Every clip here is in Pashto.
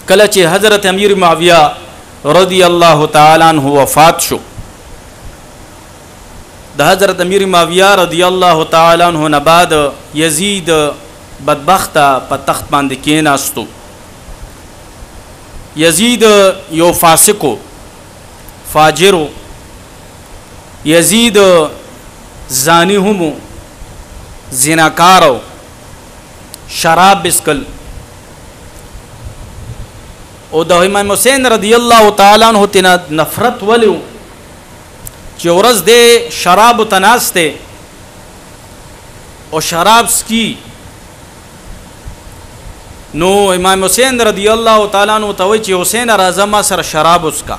کله چې حضرت امیر معاویه رضی الله تعالی عنہ وفات شو، د حضرت امیر معاویه رضی الله تعالی عنہ نه بعد یزید بدبخت په تخت باندې کېناستو. یزید یو فاسقو فاجرو، یزید زانی همو، زناکارو، شراب بسکل. او د امام حسین رضی الله تعالی عنہ تینا نفرت ولیو چې ورځ دې شراب تناسته او شراب سکی. نو امام حسین رضی الله تعالی عنہ ته وی چې حسین راځه ما سره شراب وسکا.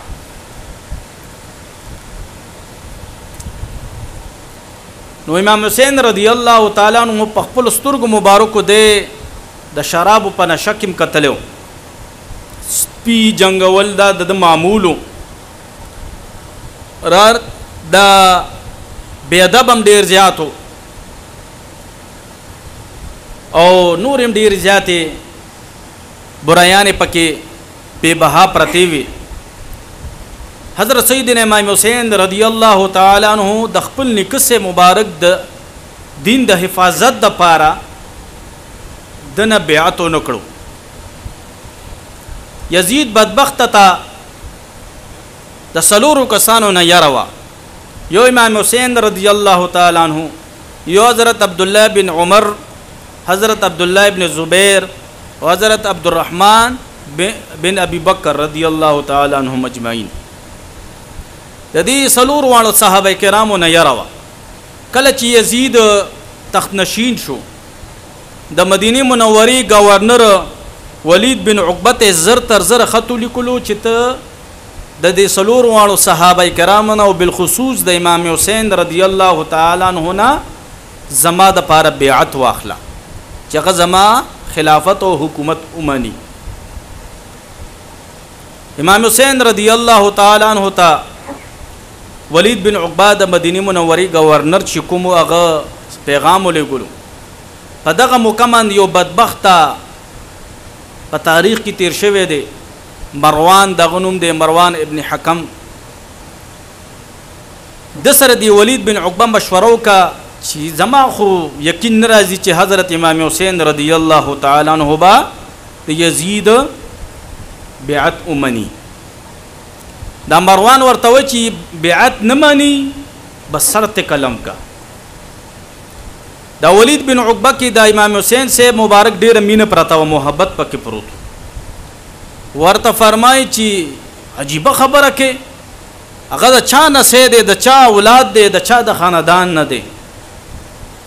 نو امام حسین رضی الله تعالی عنہ په خپل سترګو مبارکو د شراب په نشکم کتلو. سپی جنگول دا د معمولو را دا بیادب هم ډیر زیاتو او نور هم ډیر زیاتې برایان پکې بے بها پرتی وي. حضرت سیدنا امام حسین رضی الله تعالی عنہ د خپل نکسه مبارک د دین د حفاظت د پاره دنه بیعت نکړو. یزید بدبخت تا د سلورو کسانو نه یاروا، یو امام حسین رضی الله تعالی عنہ، یو حضرت عبداللہ بن عمر، حضرت عبداللہ بن زبیر و حضرت عبدالرحمن بن ابی بکر رضی اللہ تعالی عنہم اجمعین. د دې سلور وانو صحابه کرامو نه یاروا. کله چې یزید تخت نشین شو، د مدینه منورې گورنر ولید بن عقبه زر تر زر خط لیکلو چې ته د دې سلور وانو صحابه کرامو او بالخصوص د امام حسین رضی الله تعالی عنہ نه زما د پاره بیعت واخلا چې هغه زما خلافت او حکومت اومني. امام حسین رضی الله تعالی عنہ ته ولید بن عقبه د مدینه منورې گورنر چې کوم هغه پیغام ولېګلو. په دغه مکمن یو بدبخت په تاریخ کې تیر شوی دی، مروان دغه نوم دی، مروان ابن حکم. د سره دی ولید بن عقبه مشوره وکړه چې زما خو یقین ناراضي چې حضرت امام حسین رضی الله تعالی عنہ با د یزید بیعت اومني. دا مروان ورته و چې بیعت نه مانی بس شرط کلم کا. دا ولید بن عقبه کې د امام حسین سے مبارک ډیر مینه پرتا او محبت پکې پروت. ورته فرمای چې عجیب خبره کې هغه د چا نسې دی، د چا اولاد دی، د چا د خاندان نه دی،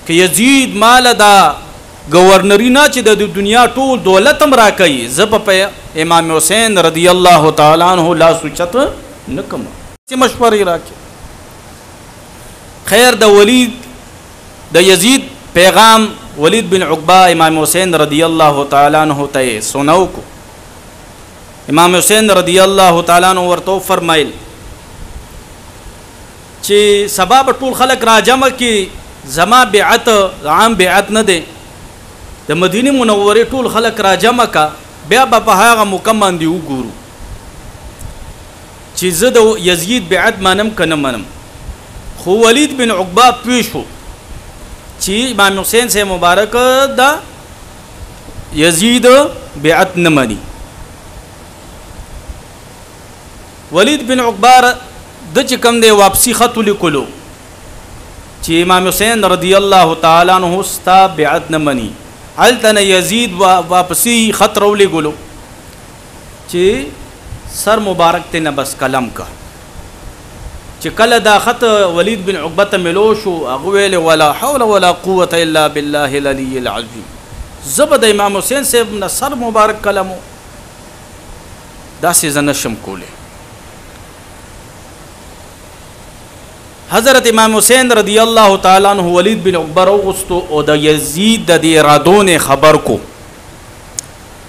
که یزید مال دا گورنری نه چې د دنیا ټول دولت هم راکوي، زه په امام حسین رضی الله تعالی عنہ لا سوچت نه کوم چې مشورې راکړي. خیر د ولید د یزید پیغام ولید بن عقبه امام حسین رضی الله تعالی عنہ ته سناو کو. امام حسین رضی الله تعالی عنہ ورته فرمایل چې سبب ټول خلق راجمع کی زما بیعت عام بیعت نه دی، د مدینه منورې ټول خلق راجمع کا، بیا په هغه مکمل دی وګورو چې زه د یزید بیعت منم کنه منم. خو ولید بن عقبه پوښو چې امام حسین سے مبارک دا یزید بیعت نه مني. ولید بن عقبه د چې کوم دی واپسی خط لیکلو چې امام حسین رضی الله تعالی عنہ ستا بیعت نه مني. هلته یزید واپسی خط راولېږلو چې سر مبارک ته نه بس کلم کا. چې کله دا خط ولید بن عقبه ته ملو شو، هغه ویل ولا حول ولا قوه الا بالله العلی العظیم، زبد امام حسین سے سر مبارک کلمو داسې زنه شم کوله. حضرت امام حسین رضی الله تعالی عنہ ولید بن عقبه راوغستو او د یزید د ارادون خبر کو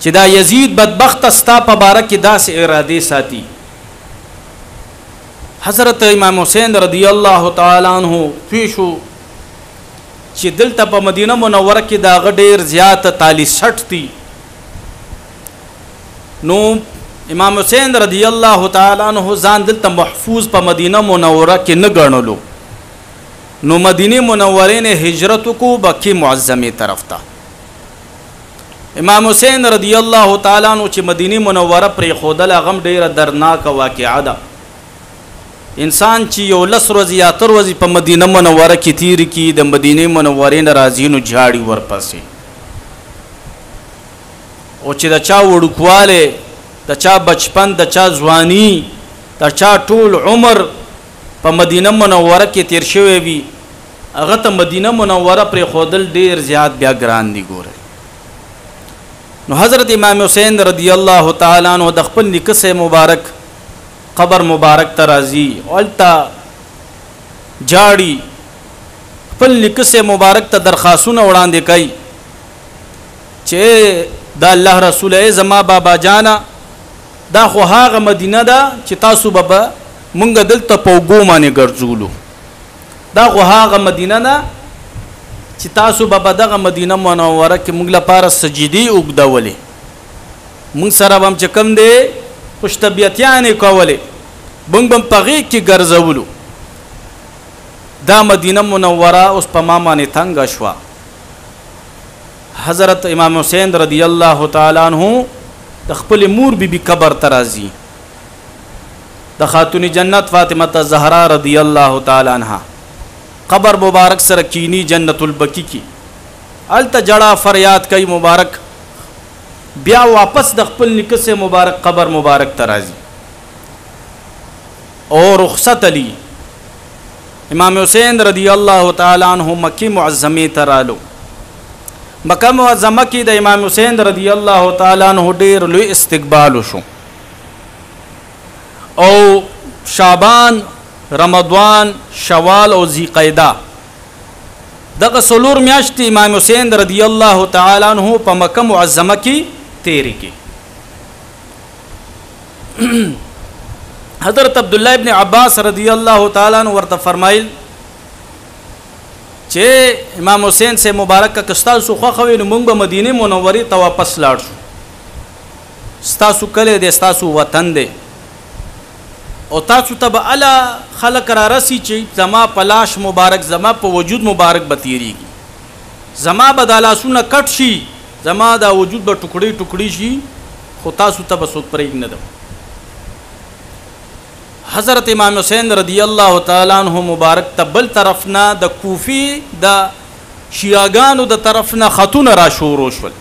چې دا یزید بدبخت استا په باره کې داسې اراده ساتي. حضرت امام حسین رضی الله تعالی عنہ پیشو چې دلته په مدینه منوره کې دا غډیر زیات تالی 60 دي نو امام حسین رضی الله تعالی عنہ ځان دلته محفوظ په مدینه منوره کې نه ګڼلو، نو مدینه منوره نه هجرت کو بکی معظمه طرف ته. امام حسین رضی الله تعالی عنہ چې مدینه منوره پر خودل غم ډیره درناک واقعه ده. انسان چې یو لس ورځې یا تر ورځې په مدینه منوره کې تیر کی د مدینه منورې نه راځي نو جاړي ورپسې، او چې د چا وړوکواله، د چا بچپن، د چا ځواني، د چا ټول عمر په مدینه منوره کې تیر شوی وي، هغه ته مدینه منوره پر خودل ډیر زیات بیا ګران دي. ګوره نو حضرت امام حسین رضی الله تعالی عنہ د خپل نیکه مبارک قبر مبارک ته راځي، اولتا جاړي، خپل نیکه مبارک ته درخواستونه وړاندې کوي چې دا الله رسول زما بابا جانا دا خو هغه مدینه ده چې تاسو بابا مونږ دلته په وګو باندې ګرځولو، دا خو هغه مدینه ده چې تاسو بابا دغه مدینه منوره کې مونږ لپاره سجدي وګدولې، مونږ سره هم چې کوم دی خوش طبیعتیانې کولې، مونږ به په هغې کې ګرځولو. دا مدینه منوره اوس په ما باندې تنګه شوه. حضرت امام حسین رضی الله تعالی عنہ د خپل مور بی بی قبر ته راځي، د خاتون جنت فاطمه زهرا رضی الله تعالی عنها قبر مبارک سره کینی جنت البقیع کی، الته جڑا فریاد کوي مبارک، بیا واپس د خپل نیکه مبارک قبر مبارک ته راځي او رخصت علی امام حسین رضی الله تعالی عنہ مکی معظمه ته رالو. مکه معظمه کې د امام حسین رضی الله تعالی عنہ ډیر لوی استقبال وشو، او شعبان، رمضان، شوال او ذیقعده دغه څلور میاشتې امام حسین رضی الله تعالی عنہ په مکه معظمه کې تیری کی. حضرت عبداللہ ابن عباس رضی اللہ تعالیٰ عنہ ورته فرمایل چې امام حسین سے مبارک کا کستاسو خوښوي نو موږ به مدینه منورې ته واپس لاړ شو، ستاسو کلی دی، ستاسو وطن دی، او تاسو ته به اله خلک را رسی چې زما په لاش مبارک، زما په وجود مبارک به تیریږي، زما به دا لاسونه کټ شي، زما دا وجود به ټوکړي ټوکړي شي، خو تاسو ته به څوک پرېږ نه ده. حضرت امام حسین رضی الله تعالی عنہ مبارک ته بل طرف نه د کوفی د شیعاګانو د طرف نه خطونه را شروع شول.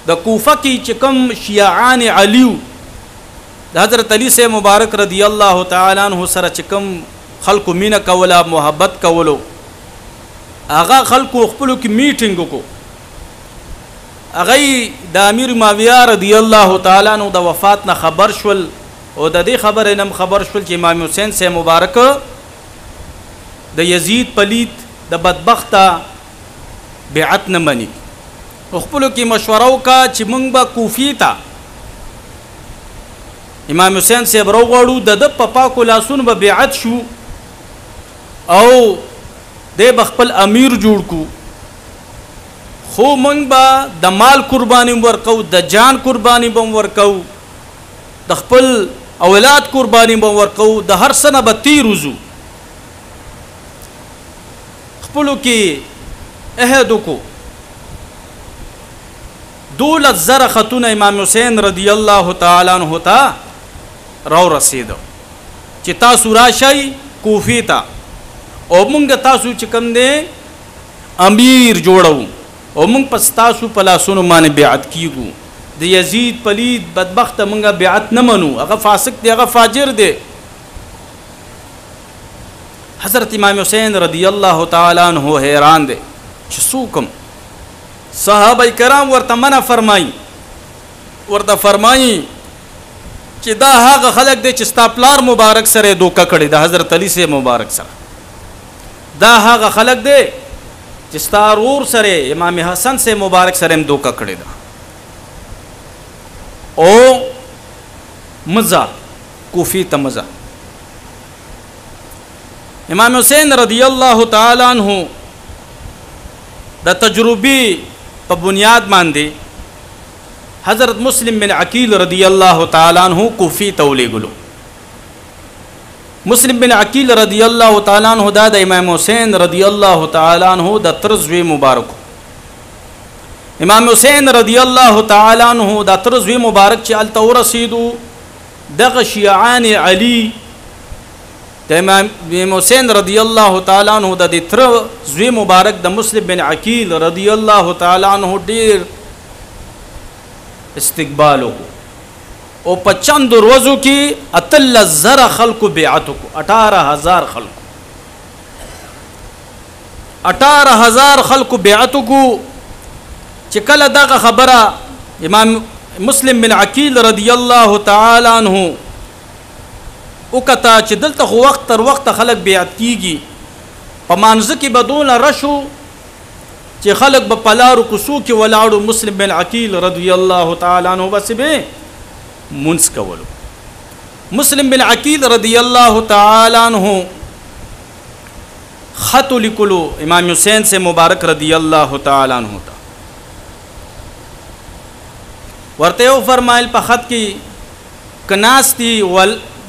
د کوفه کې چې کوم شیعان علیو د حضرت علی سے مبارک رضی الله تعالی عنہ سره چې کوم خلکو مینه کوله، محبت کولو، هغه خلکو خپلو کې میټینګ وکړو، هغه د امیر معاویه رضی الله تعالی عنہ د وفات نه خبر شول، او د دې خبرې نم خبر شول چې امام حسین سے مبارک د یزید پلید د بدبخته بیعت نه مني، خپلو کې مشوره وکړه چې موږ به کوفی ته امام حسین صاحب راوغواړو، د ده په پاکو لاسونو به بیعت شو او دی به خپل امیر جوړ کو، خو موږ به د مال قرباني ورکو، د جان قرباني به ورکو، د خپل اولاد قرباني به ورکو، د هر څه نه به تیروزو. خپلو کې عهد وکړو. 12,000 خطونه امام حسین رضی الله تعالی عنہ ته راو رسیدو چې تاسو راشئ کوفی ته، او موږ تاسو چې کوم دی امیر جوړو، او موږ پس تاسو په لاسونو باندې بیعت کیږو. د یزید پلید بدبخت منګه بیعت نه منو، هغه فاسق دی، هغه فاجر دی. حضرت امام حسین رضی الله تعالی عنہ حیران دی چې څوک صحابه کرام ورته منع فرمایي، ورته فرمایي چې دا هغه خلک دی چې ستا پلار مبارک سره دوکه کړې د حضرت علی سے مبارک سره، دا هغه خلک دی چې ستا ورور سره امام حسن سے مبارک سره هم دوکه کړې ده، او مزه کوفی ته مزه. امام حسین رضی الله تعالی عنہ د تجربی په بنیاد باندې حضرت مسلم بن عقیل رضی اللہ تعالیٰ عنہ کوفی تولی گلو. مسلم بن عقیل رضی اللہ تعالیٰ عنہ دا امام حسین رضی اللہ تعالیٰ عنہ دا طرزوی مبارک. امام حسین رضی اللہ تعالیٰ عنہ دا طرزوی مبارک چی علتا ورسیدو دغ شیعان علی دا امام حسین رضی اللہ تعالیٰ عنہ دا دی طرزوی مبارک دا مسلم بن عقیل رضی اللہ تعالیٰ عنہ دیر استقبالو کو او پچند روزو کی اتل زر خلق بیعتو کو 18,000 خلق 18,000 خلق بیعتو کو چکل داغ خبرہ امام مسلم بن عقیل رضی اللہ تعالی عنہ اکتا چی دلتا خو وقت تر وقت خلق بیعت کیگی پمانز کی بدون رشو چی خلق با پلارو کسو کی ولاړو مسلم بن عقیل رضی اللہ تعالی عنہ بس بے منس کولو. مسلم بن عقیل رضی اللہ تعالی عنہ خط لکلو امام حسین سے مبارک رضی اللہ تعالی عنہ تا ورتے او فرمائل پا خط کی کناستی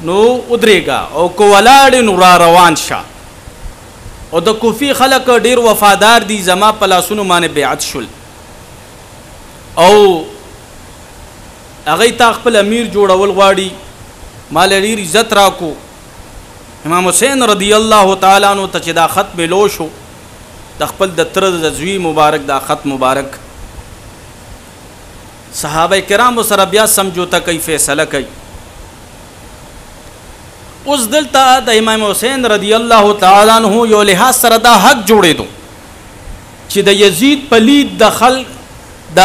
نو ادرے گا او کو ولاړ نو را روان شا او د کوفی خلق ډیر وفادار دي زما پلاسونو باندې بیعت شول او هغه تا خپل امیر جوړول غواړي مال ډیر عزت راکو. امام حسین رضی الله تعالی عنہ ته چې دا خط ملو شو د خپل د تر د زوی مبارک دا خط مبارک صحابه کرام سره بیا سمجھوتا کوي فیصله کوي. اوس دلتا د امام حسین رضی الله تعالی عنہ یو لحاظ سره دا حق جوړې دو چې د یزید پلید د خلق د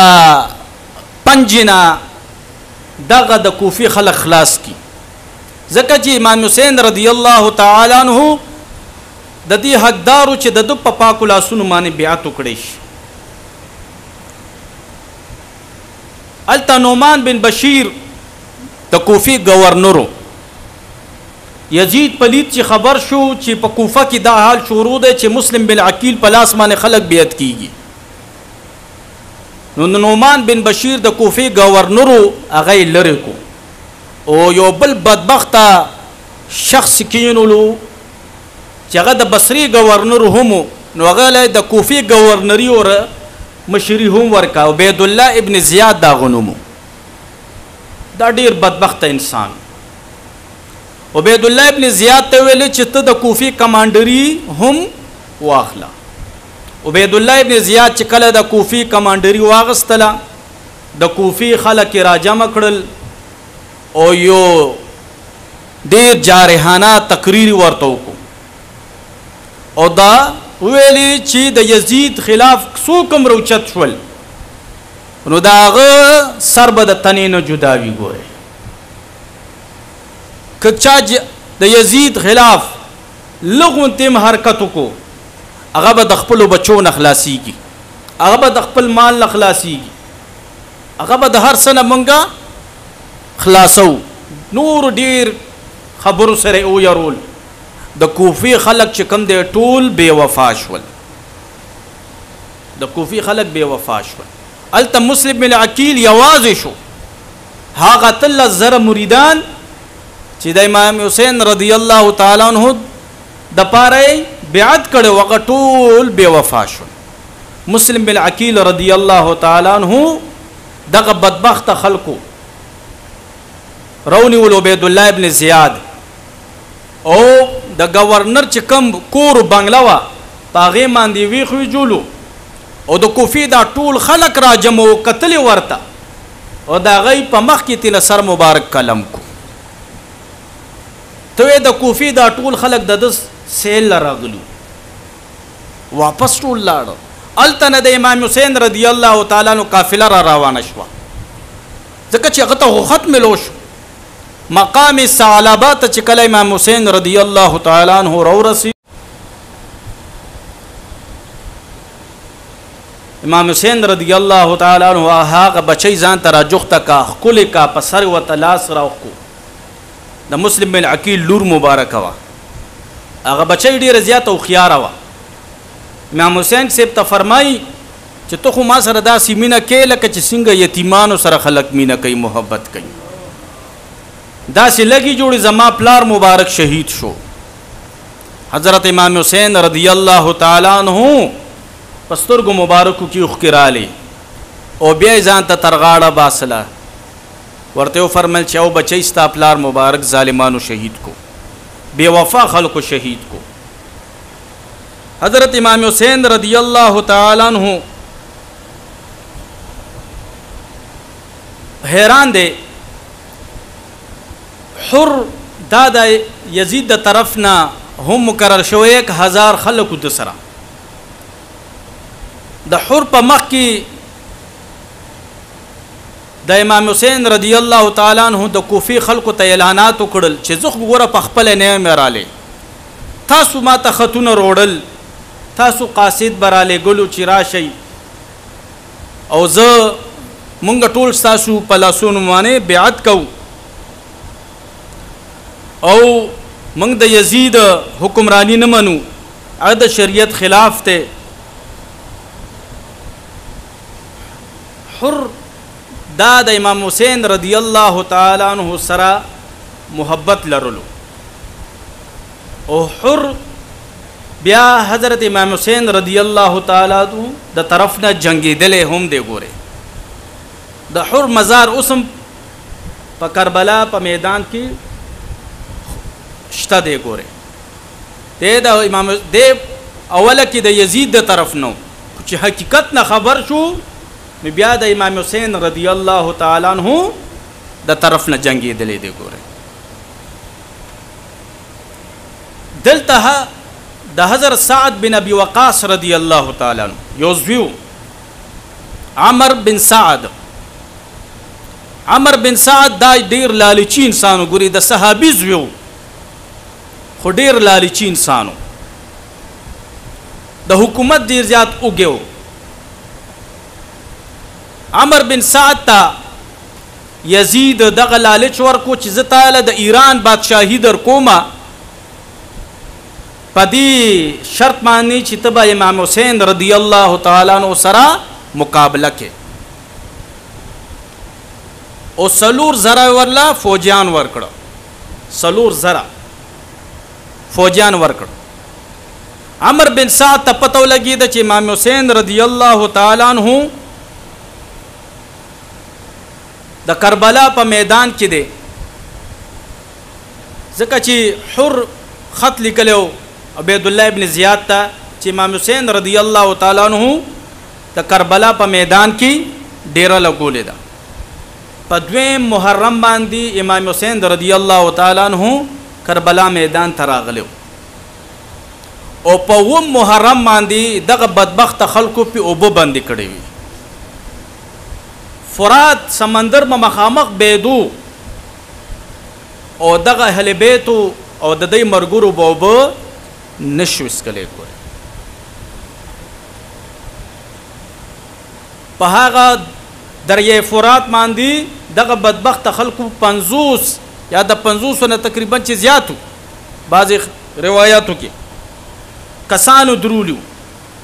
پنجنا دغه د کوفی خلق خلاص کی ځکه چې امام حسین رضی الله تعالی عنہ د دې حقدارو چې د په پاکو لاسونو باندې بیعت وکړي شي. التا نعمان بن بشیر د کوفی گورنرو یزید پلید چې خبر شو چې په کوفه کې دا حال شروع دی چې مسلم بن عقیل په لاس باندې خلق بیعت کیږي نو نعمان بن بشیر د کوفی گورنرو هغه لری کو او یو بل بدبخت شخص کینولو چې هغه د بصری گورنر هم نو هغه د کوفی گورنری اور مشری هم ورکا عبید الله ابن زیاد دا غنومو دا ډیر بدبخت انسان. عبید الله ابن زیاد ته ویل چې ته د کوفی کمانډری هم واخلا. عبید الله ابن زیاد چې کله د کوفی کمانډری واغستله د کوفی خلک راجمع کړل او یو ډیر جارحانه تقریر ورته وکړو او دا ویلی چې د یزید خلاف څو کوم روچت شول نو دا هغه سر به د تنې نه جداوي ګوري کچا د یزید خلاف لغون تیم حرکت کو هغه به د خپل بچو نه خلاصيږي هغه به د خپل مال نه خلاصيږي هغه به د هر سنه مونږه خلاصو. نور ډیر خبرو سره او يرول د کوفی خلق چې کم دی ټول بے وفا شول د کوفی خلق بے وفا شول. الته مسلم بن عقیل یوازې شو هغه تل زر مریدان چې د امام حسین رضی الله تعالی عنہ د پاره بیعت کړي وغه ټول بے وفا شول. مسلم بن عقیل رضی الله تعالی عنہ دغه بدبخت خلقو رونی ول عبید الله ابن زیاد او د گورنر چې کم کور بنگلا وا پاغه باندې وی خو جوړو او د کوفی دا ټول خلق را جمع قتل ورته او دا غي په مخ کې تل سر مبارک کلم کو ته د کوفی دا ټول خلق د سیل راغلو واپس ټول لاړ التنه د امام حسین رضی الله تعالی عنہ قافله را روانه شو ځکه چې هغه ته ختم لوش مقام ثعلبات چې کله امام حسین رضی الله تعالی عنہ ورسی امام حسین رضی الله تعالی عنہ هغه بچی ځان ته راجوخته کا خل کا پسر و تلاس راوخو د مسلم بن عقیل لور مبارک وا هغه بچی ډیر زیات او خيار وا. امام حسین صاحب ته فرمای چې ته خو ما سره داسې مینه کې لکه چې څنګه یتیمانو سره خلک مینه کوي محبت کوي داسې لګي جوړې زما پلار مبارک شهید شو حضرت امام حسین رضی الله تعالی عنہ په سترګو مبارکو کې اوښکې رالې او بیا یې ځان ته تر غاړه باسله ورته وفرمیل چې او بچی ستا پلار مبارک ظالمانو شهید کو بے وفا خلکو شهید کو حضرت امام حسین رضی اللہ تعالی عنہ حیران دے حر دادا یزید دا طرفنا هم مقرر شو 1000 خلکو د سره د حر په مخ کې د امام حسین رضی الله تعالی عنہ د کوفی خلکو ته اعلانات وکړل چې زه ګوره په خپل نه مراله تاسو ما ته خطونه روړل تاسو قاصد براله ګلو چې راشي او زه مونږ ټول تاسو په لاسونو باندې بیعت کو او مونږ د یزید حکمرانی نه منو د شریعت خلاف ته حر دا د امام حسین رضی الله تعالی عنہ سره محبت لرلو او حر بیا حضرت امام حسین رضی الله تعالی عنہ د طرف نه جنگیدلې هم دی ګوره د حر مزار اوسم په کربلا په میدان کې شته دی ګوره د امام د اوله کې د یزید د طرف نو چې حقیقت نه خبر شو بیا د امام حسین رضی الله تعالی عنہ د طرف نه جنگیدلې دی ګوره دلته د حضرت سعد بن ابي وقاص رضی الله تعالی عنہ یوزویو عمر بن سعد دا ډیر لالچی انسانو ګوري د صحابي زویو خو ډیر لالچی انسانو د حکومت ډیر زیات اوګیو عمر بن سعد تا یزید دغه لالچ ورکو چې زه تعالی د ایران بادشاہي در کومه پدی شرط مانی چې تبا امام حسین رضی الله تعالی عنہ سره مقابله کې او سلور زرا ورلا فوجیان ورکړه سلور زرا فوجیان ورکړه عمر بن سعد ته پتو لګی د چې امام حسین رضی الله تعالی عنہ د کربلا په میدان کې دی ځکه چې حر خط لیکلو عبید الله ابن زیاد ته چې امام حسین رضی الله تعالی عنہ د کربلا په میدان کې ډیره لګولې ده په دویم محرم باندې امام حسین رضی الله تعالی عنہ کربلا میدان ته راغلو او په وم محرم باندې دغه بدبخت خلکو په اوبو باندې کړی وي فرات سمندر ما مخامخ بیدو او دغه اهل بیتو او د دې مرګورو بوبو نشوس کله کوي په هغه دریای فرات باندې دغه بدبخت خلکو 50 یا د 50 نه تقریبا چې زیاتو بعض روایتو کې کسانو درولو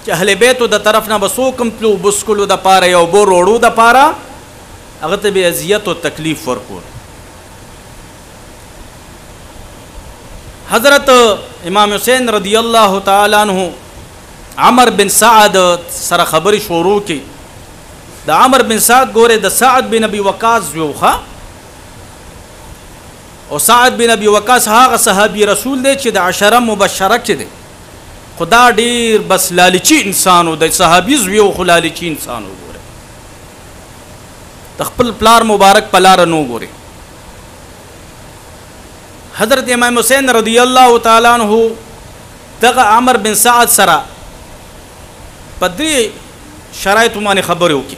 چې اهل بیتو د طرف نه بسوکم تلو بسکلو د پاره یو بو روړو د پاره هغه ته به اذیت او تکلیف ورکول حضرت امام حسین رضی الله تعالی عنہ عمر بن سعد سره خبري شروع کی د عمر بن سعد ګوره د سعد بن ابي وقاص ویوخه او سعد بن ابي وقاص هغه صحابي رسول دی چې د 10 مبشره کې دی خدا ډیر بس لالچی انسانو د صحابي زویو خلالچی انسانو ګوره تخپل پلار مبارک پلار نو ګوره حضرت امام حسین رضی الله تعالی عنہ دغه عمر بن سعد سره پدری شرایط باندې خبرو کی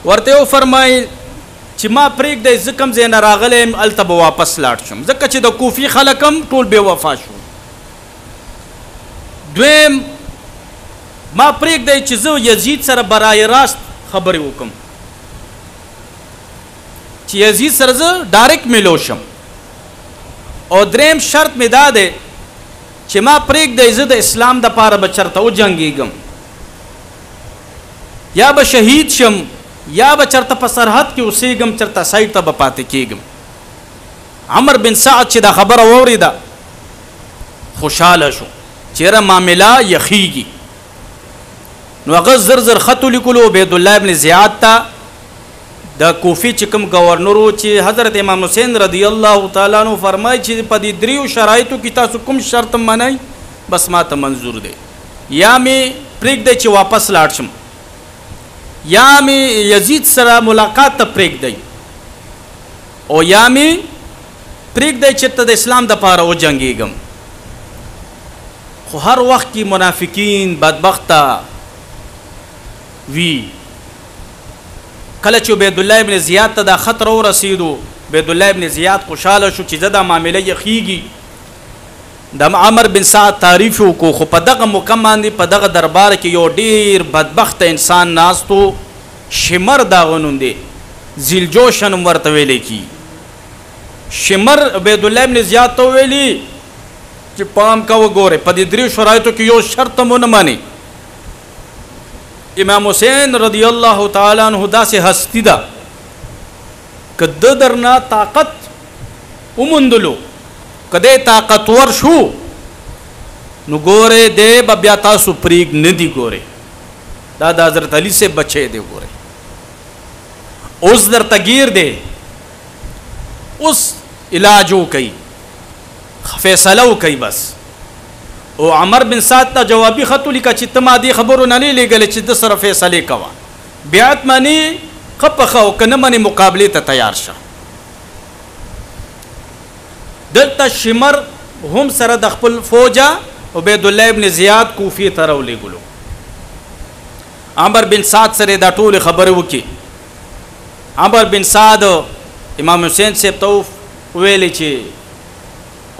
ورته فرمای چې ما پریک د زکم زین راغلم التب واپس لاړ شم ځکه چې د کوفی خلکم ټول بے وفا شو دویم ما پریک د چې زو یزید سره برای راست خبرې وکم چې یزید سره زه ډایرکټ ملو شم او دریم شرط می داده چې ما پریک د عزت اسلام د پاره بچرته او جنگیګم یا به شهید شم یا به چرته په سرحد کې اوسېږم چرته سایډ ته به پاتې کېږم. عمر بن سعد چې دا خبره واورېده خوشحاله شو چېرې معامله یخیږي. نو هغه زر زر خط ولیکلو عبیدالله ابن زیاد ته، د کوفي چې کوم گورنر و چې حضرت امام حسین رضی الله تعالی عنہ فرمایي چې په دې دریو شرایطو کې تاسو کوم شرط منئ بس ما ته منظور دی، یا مې پرېږدئ چې واپس لاړ شم، یا مې یزید سره ملاقات ته پرېږدئ، او یا مې پرېږدئ چې ته د اسلام دپاره وجنګېږم. خو هر وخت کې منافقین بدبخته وي. کله چې عبیدالله ابن زیاد ته دا خط راورسېدو عبیدالله ابن زیاد خوشحاله شو چې زه دا معامله یخیږي. د عمر بن سعد تعریف وکړو، خو په دغه موقع باندې په دغه دربار کې یو ډېر بدبخته انسان ناست و، شمر د هغه نوم دی، ذیلجوشن هم ورته ویلی کي. شمر عبیدالله ابن زیاد ته وویلي چې پام کوه ګورې په دې دریو شرایطو کې یو شرط هم ونه منې. امام حسین رضی الله تعالی عنہ داسې هستی ده که د درنه طاقت وموندلو، که دی طاقتور شو نو ګورې دی به بیا تاسو پریږ نه دي. ګورې دا د حضرت علي صاحب بچی دی. ګورې اوس درته ګیر دی، اوس علاج وکئ، فیصله وکئ بس. او عمر بن سعد ته جوابي خط ولیکه چې ته ما دې خبرو نه لیږلې چې د سره فیصلې کوه، بیعت منې ښه پخه او که نه منې مقابلې ته تیار شه. دلته شمر هم سره د خپل فوجه عبیدالله ابن زیاد کوفې ته راولېږلو. عمر بن سعد سره دا ټولې خبرې وکړي. عمر بن سعد امام حسین صاحب ته وویلې چې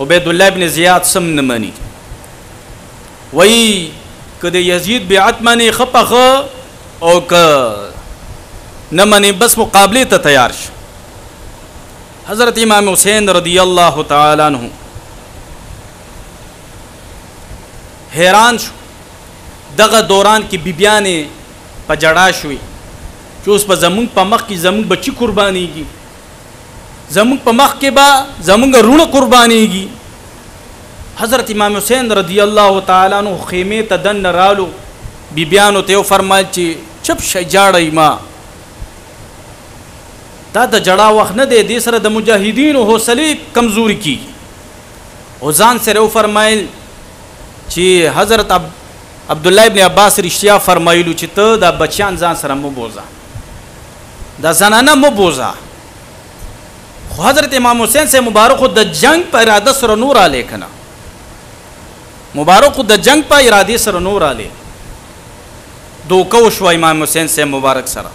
عبیدالله ابن زیاد سم نه مني، وی که د یزید بیعت منې ښه پخه او که نه منې بس مقابلې ته تیار شه. حضرت امام حسین رضی الله تعالی عنہ حیران شو. دغه دوران کې بیبیانې په جړا شوې چې اوس په زمونږ په مخ کې زمونږ بچي قربانېږي، زمونږ په مخ کې به زمونږ رونه قربانېږي. حضرت امام حسین رضی الله تعالی عنہ خیمې ته دننه رالو، بیبیانو ته یې وفرمایل چې چپ شئ جاړئ ما، دا د جړا وخت نه دی، دې سره د مجاهدینو حوصلې کمزوري کیږي. او ځان سره وفرمایل چې حضرت عبدالله ابن عباس رښتیا فرمایلو چې ته دا بچیان ځان سره مه بوځه، دا زنانه مه بوځه. خو حضرت امام حسین سے مبارک خو د جنگ په اراده سره نور رالی که نه، مبارک خو د جنگ په ارادې سره نور رالی، دوکه وشوه امام حسین سے مبارک سره.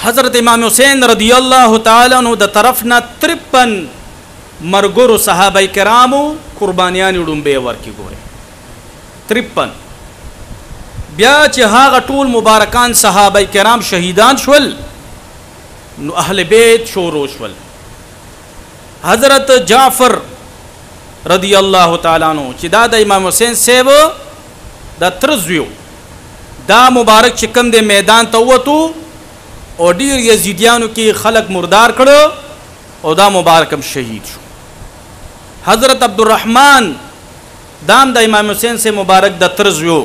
حضرت امام حسین رضی الله تعالی عنہ د طرف نه 53 مرګرو صحابه کرامو قربانیان ډومبې ورکي. ګوره 53. بیا چې هغه ټول مبارکان صحابه کرام شهیدان شول نو اهل بیت شروع شول. حضرت جعفر رضی الله تعالی عنہ چې دا د امام حسین صاحب د تر زوی دا مبارک چې کوم د میدان ته ووتو او ډیر یزیدیانو کې خلق مردار کړو او دا مبارک هم شهید شو. حضرت عبدالرحمن دام د امام حسین سے مبارک د تر زوی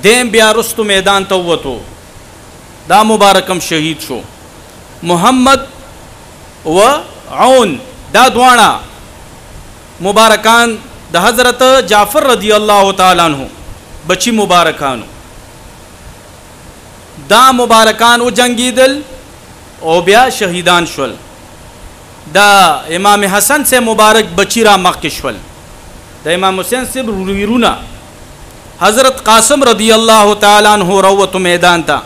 دیم بیا رستو میدان ته ووتو، دا مبارک هم شهید شو. محمد و عون دا دواړه مبارکان د حضرت جعفر رضی الله تعالی عنہ بچی مبارکانو، دا مبارکان و جنگیدل او بیا شهیدان شول. دا امام حسن سے مبارک بچی را مخکې شول. د امام حسین سے ویرونه حضرت قاسم رضی الله تعالی عنہ روتو میدان ته،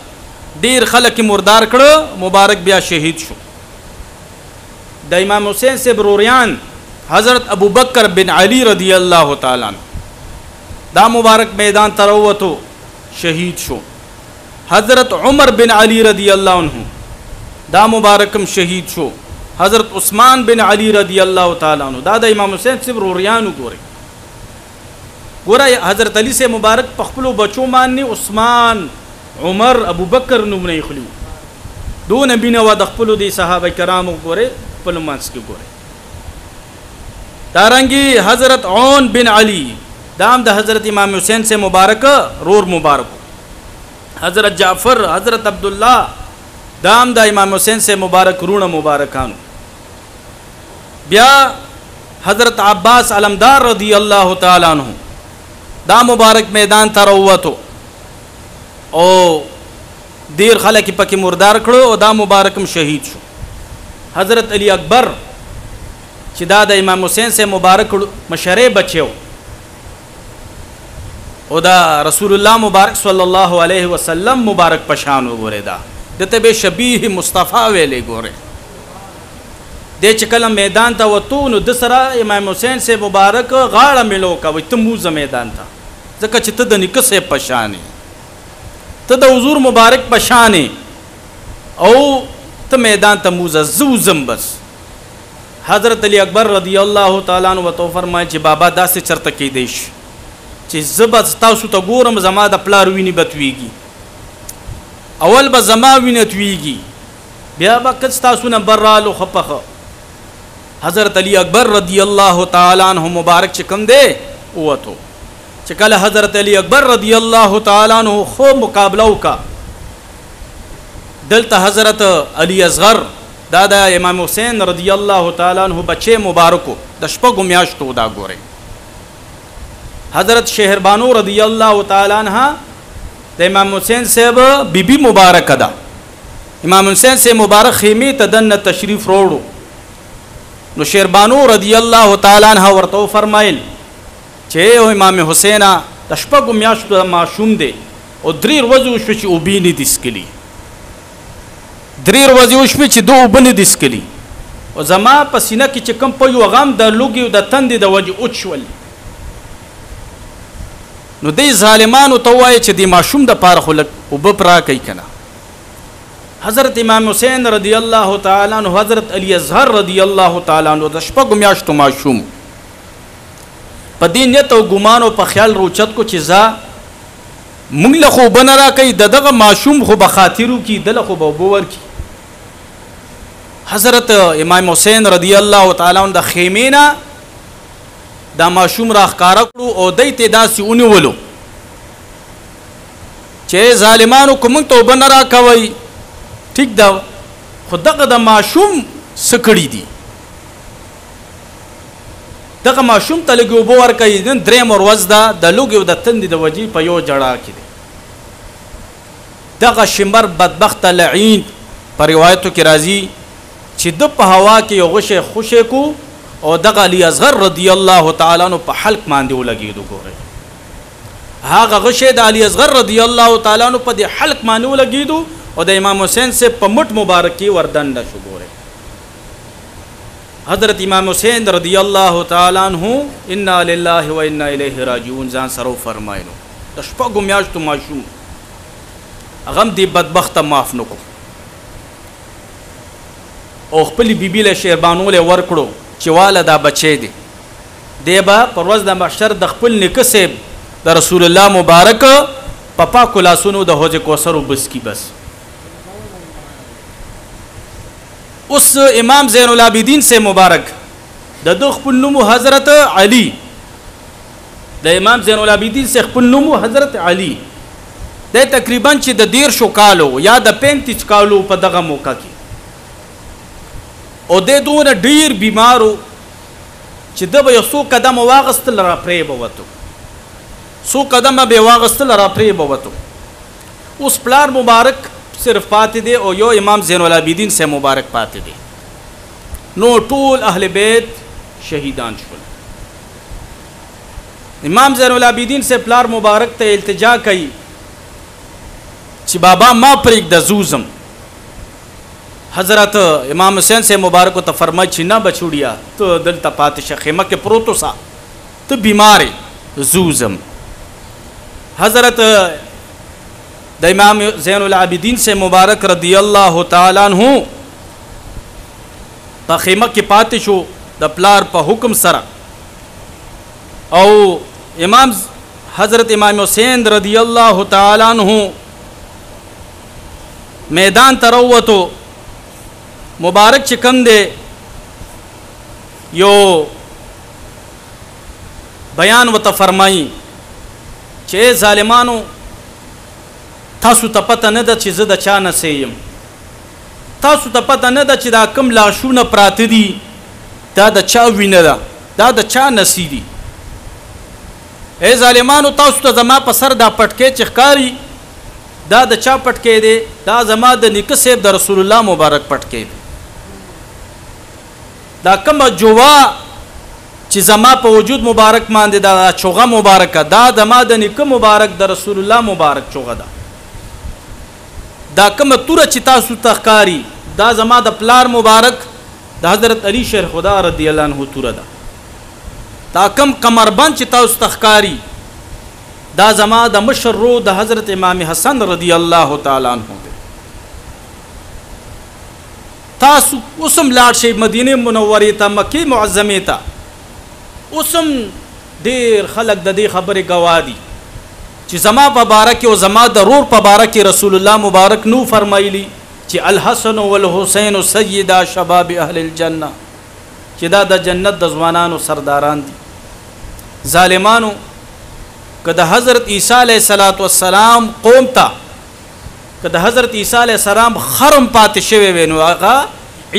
ډیر خلک مردار کړه، مبارک بیا شهید شو. د امام حسین سے بروریان حضرت ابو بکر بن علی رضی الله تعالی عنہ دا مبارک میدان ته روتو شهید شو. حضرت عمر بن علی رضی اللہ عنہ دا مبارکم شہید شو. حضرت عثمان بن علی رضی اللہ تعالی عنہ دا امام حسین سے روریانو گورے. ګوره حضرت علي سے مبارک په خپلو بچو باندې عثمان عمر ابو بکر نومونه ایښلي دونه مینه وه د خپلو دې صحابه کرامو ګورې خپلو منځ کې ګورې دارنګې حضرت عون بن علي دا هم د حضرت امام حسین سے مبارک رور مبارک حضرت جعفر حضرت عبداللہ دا هم د امام حسین سے مبارک رونه مبارکانو بیا حضرت عباس علمدار رضی اللہ تعالی عنہ دا مبارک میدان ته راووتو او دیر خلک پکې مردار کړو او دا مبارکم شهید شو حضرت علی اکبر چې دا د امام حسین سے مبارک مشرے بچیو او دا رسول الله مبارک صلی الله علیه وسلم مبارک پشان وګوره دا دته به شبیه مصطفی ویلې ګوره د چې کله میدان ته وته نو د سره امام حسین سے مبارک غاړه ملو کوي ته موزه میدان ته ځکه چې ته د نیکه سے پشانې ته د حضور مبارک پشانې او ته میدان ته موزه زوزم بس حضرت علی اکبر رضی الله تعالی عنہ وتو فرمایي چې بابا داسې چرته کېدی شي چې زبد تاسو ته ګورم زما د پلار ویني بتويږي اول به زما ویني تويږي بیا به کڅ تاسو نه برالو خپخه حضرت علی اکبر رضی الله تعالی عنہ مبارک چې کوم دی وته چې کله حضرت علی اکبر رضی الله تعالی عنہ خو مقابله وکا دلته حضرت علی اصغر دادا امام حسین رضی الله تعالی عنہ بچے مبارکو د شپږو میاشتو دا ګوري حضرت شهربانو رضی الله تعالی عنہ د امام حسین صاحب بیبی مبارک ده امام حسین سے مبارک خیمه ته دن تشریف وروړو نو شهربانو رضی الله تعالی عنہ ورته فرمایل چې او امام حسین د شپږو میاشتو معصوم دی او درې ورځې شو چې وبیني دسکلی درې ورځې شو چې دوه وبني دسکلی او زما په سینه کې چې کم په یو غم د لوګي او د تندې د وجه اوچول نو دې ظالمانو ته وایي چې د معصوم د پاره خلک وبپرا کوي کنه حضرت امام حسین رضی الله تعالی عنہ حضرت علی اصغر رضی الله تعالی عنہ د شپږو میاشتو معصوم په دې نیت او ګمان او په خیال روچت کو چې ځا مونږ له خو بن را کوي دغه معصوم خو به خاطرو کې دله خو به بور کی حضرت امام حسین رضی الله تعالی عنہ د خیمینا دا معصوم را ښکارا کړو او دای ته داسې ونیولو چې ظالمانو کوم ته بن را کوي ٹھیک دا خو دغه د معصوم سکړی دي دغه معصوم ته لګي وبو ور کوي نن درې مور وزدا د لوګي د تندې د وجې په یو جړه کې دي دغه شمبر بدبخت لعین پر روایتو کې راځي چې د په هوا کې یو غشه خوشه کو او دغه علی اصغر رضی الله تعالی عنہ په حلق باندې ولګیدو ګوره هغه غشه د علی اصغر رضی الله تعالی عنہ په دې حلق باندې ولګیدو او د امام حسین سے په مټ مبارکی وردن شو ګوره حضرت امام حسین رضی الله تعالی عنہ انا لله و انا الیه راجعون ځان سره فرمایلو د شپږو میاشتو معصوم غم دی بدبخت معاف نکو او خپل بیبی له شهربانو له ورکړو چې والا دا بچی دی دیبا پرواز د محشر د خپل نکسب د رسول الله مبارک پپا کلاسونو د حوض کوثر وبس کی بس اس امام زین العابدین سے مبارک د خپل نوم حضرت علی د امام زین العابدین سے خپل نوم حضرت علی د تقریبا چې د 13 کالو یا د 35 کالو په دغه موقع کې او د دون ډیر بیمارو چې د به یو قدم واغستل را پرې بوتو سو قدم به واغستل را پرې بوتو اوس پلار مبارک صرف پاتې دی او یو امام زین العابدین سے مبارک پاتې دی نو ټول اهل بیت شهیدان شول امام زین العابدین سے پلار مبارک ته التجا کوي چې بابا ما پرېږ د زوزم حضرت امام حسین سے مبارک ته فرمای چې نه بچوړیا ته دلته پاتې شه خیمه کې پروتو سا ته بیمارې زوزم حضرت د امام زین العابدین سے مبارک رضی الله تعالی عنہ په خیمه کې پاتې شو د پلار په حکم سره او امام حضرت امام حسین رضی اللہ تعالیٰ عنہ میدان تروتو مبارک چکم دے یو بیان و تفرمائی چه ظالمانو تاسو ته پته نه ده چې زه د چا نسې یم تاسو ته پته نه ده چې دا کوم لاشونه پراته دي دا د چا وینه ده دا د چا نسې دي ای ظالمانو تاسو ته زما په سر دا پټکې چې ښکاري دا د چا پټکې دی دا زما د نیکه صاحب د رسول الله مبارک پټکې دی دا کومه جوا چې زما په وجود مبارک باندې دا چوغه مبارکه دا زما د نیکه مبارک د رسول الله مبارک چوغه ده دا کومه توره چې تاسو ته ښکاري دا زما د پلار مبارک د حضرت علی شیر خدا رضی الله عنه توره ده دا کم کمربند چې تاسو ته ښکاري دا زما د مشر رو د حضرت امام حسن رضی الله تعالی عنہ دی تاسو اوسم لاړ شئ مدینه منورې ته مکې معظمې ته اوسم ډېر خلک د دې خبرې ګواه دي چې زما په باره کې او زما د رور په باره کې رسول الله مبارک نو فرمایلی چې الحسن والحسین سیدا شباب اهل الجنه چې دا د جنت د ځوانانو سرداران دي ظالمانو که د حضرت عیسی علیه السلام قوم ته که د حضرت عیسی علیه السلام خرم پاتې شوی وی نو هغه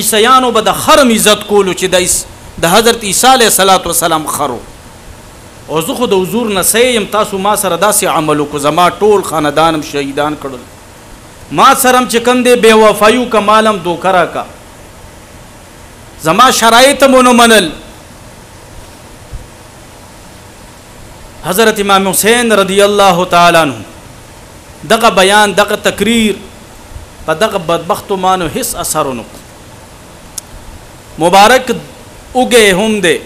عیسیانو به د خرم عزت کولو چې د حضرت عیسی علیه السلام خرو او زه خو د حضور نه یم تاسو ما سره داسې عمل وکړو زما ټول خاندانم شهیدان کړل ما سره هم چې کوم دی بې وفایو که مالم دوکه راکه زما شرایط هم ونه منل حضرت امام حسین رضی الله تعالی عنہ دغه بیان دغه تقریر په دغه بدبختو مانو هیڅ اثر ونه مبارک اوږې هم دی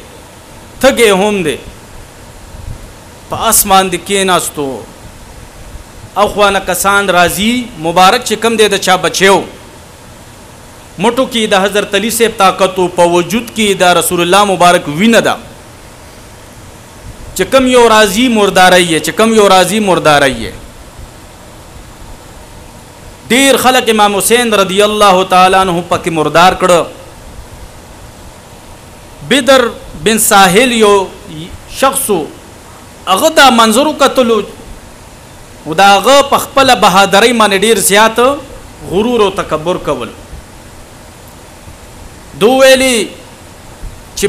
تږې هم دی په اسمان د کېناستو او خوانه کسان راځي مبارک چې کم دی د چا بچیو مټو کې د حضرت علی صاحب طاقت په وجود کې د رسول الله مبارک وینه ده چې کم یو راضی مرداري چې کم یو راضی مرداري ډیر خلق امام حسین رضی الله تعالی عنہ پکې مردار کړه بدر بن ساحل یو شخصو هغه دا منظرو کتلو او دا هغه په خپل بهادرۍ باندې ډیر زیات غرور او تکبر کول دو ویلی چې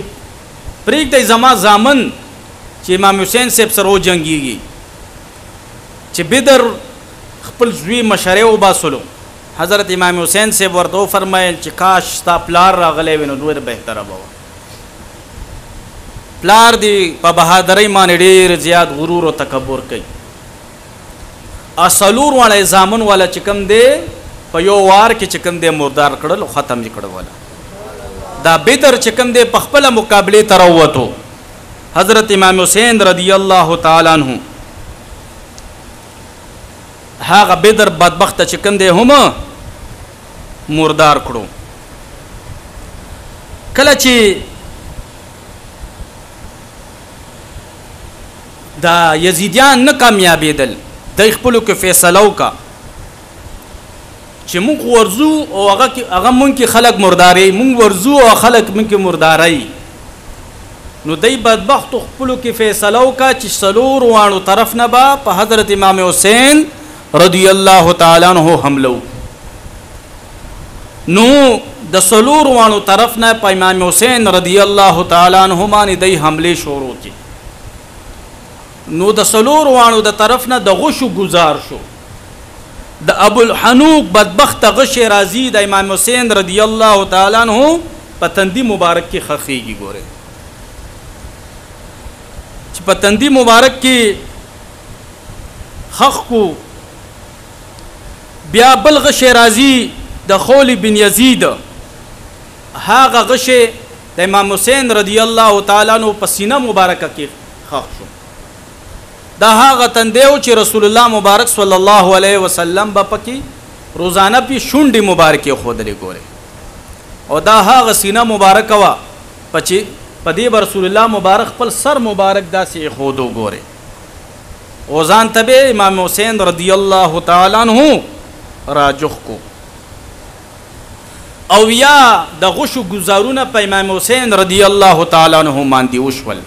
پرېږدئ زما زامن چې امام حسین صاحب سره وجنګېږي چې بدر خپل زوی مشرې وباسلو حضرت امام حسین صاحب ورته وفرمیل چې کاش ستا پلار راغلی وي نو ډېر بهتره به وه پلار دی په بهادرۍ باندې ډېر زیات غرور او تکبر کوي څلور واړه زامن والا چې کوم دی په یو وار کې چې کوم دی مردار کړل او ختم یې کړل والا دا بدر چې کوم دی په خپله مقابلې ته راووتو حضرت امام حسین رضی الله تعالی عنہ هغه بدر بدبخت چې کوم دی هم مردار کړو کله چې دا یزیدیان نه کامیابېدل د خپلو کې فیصله وکړه چې موږ ورځو او هغه موږ کې خلک مرداري موږ ورځو او خلک موږ کې مرداري نو دی بدبختو خپلو کې فیصله وکړه چې څلور واړو طرف نه به په حضرت امام حسین رضی الله تعالی عنہ حمله نو د څلور واړو طرف نه په امام حسین رضی الله تعالی عنہ باندې دی حمله شروع کړي نو د څلور واړو د طرف نه د غشو گزار شو د ابو الحنوق بدبخت غش راضی د امام حسین رضی الله تعالی عنہ په تندی مبارک کې خخېږي ګوره چې په تندی مبارک کې خخ کو بیا بل غش راضی د خول بن یزید هاغه غش د امام حسین رضی الله تعالی عنہ په سینه مبارکه کې خخ شو دا هاغه تندیو چې رسول الله مبارک صلی الله علیه وسلم به پکې روزانه په شونډې مبارکې خودلې ګوره او دا هاغه سینه مبارکه وا پچې په دې رسول الله مبارک خپل سر مبارک داسې خودو ګوره او ځان ته به امام حسین رضی الله تعالی عنہ راجخ کو او یا د غشو گزارونه په امام حسین رضی الله تعالی عنہ باندې وشول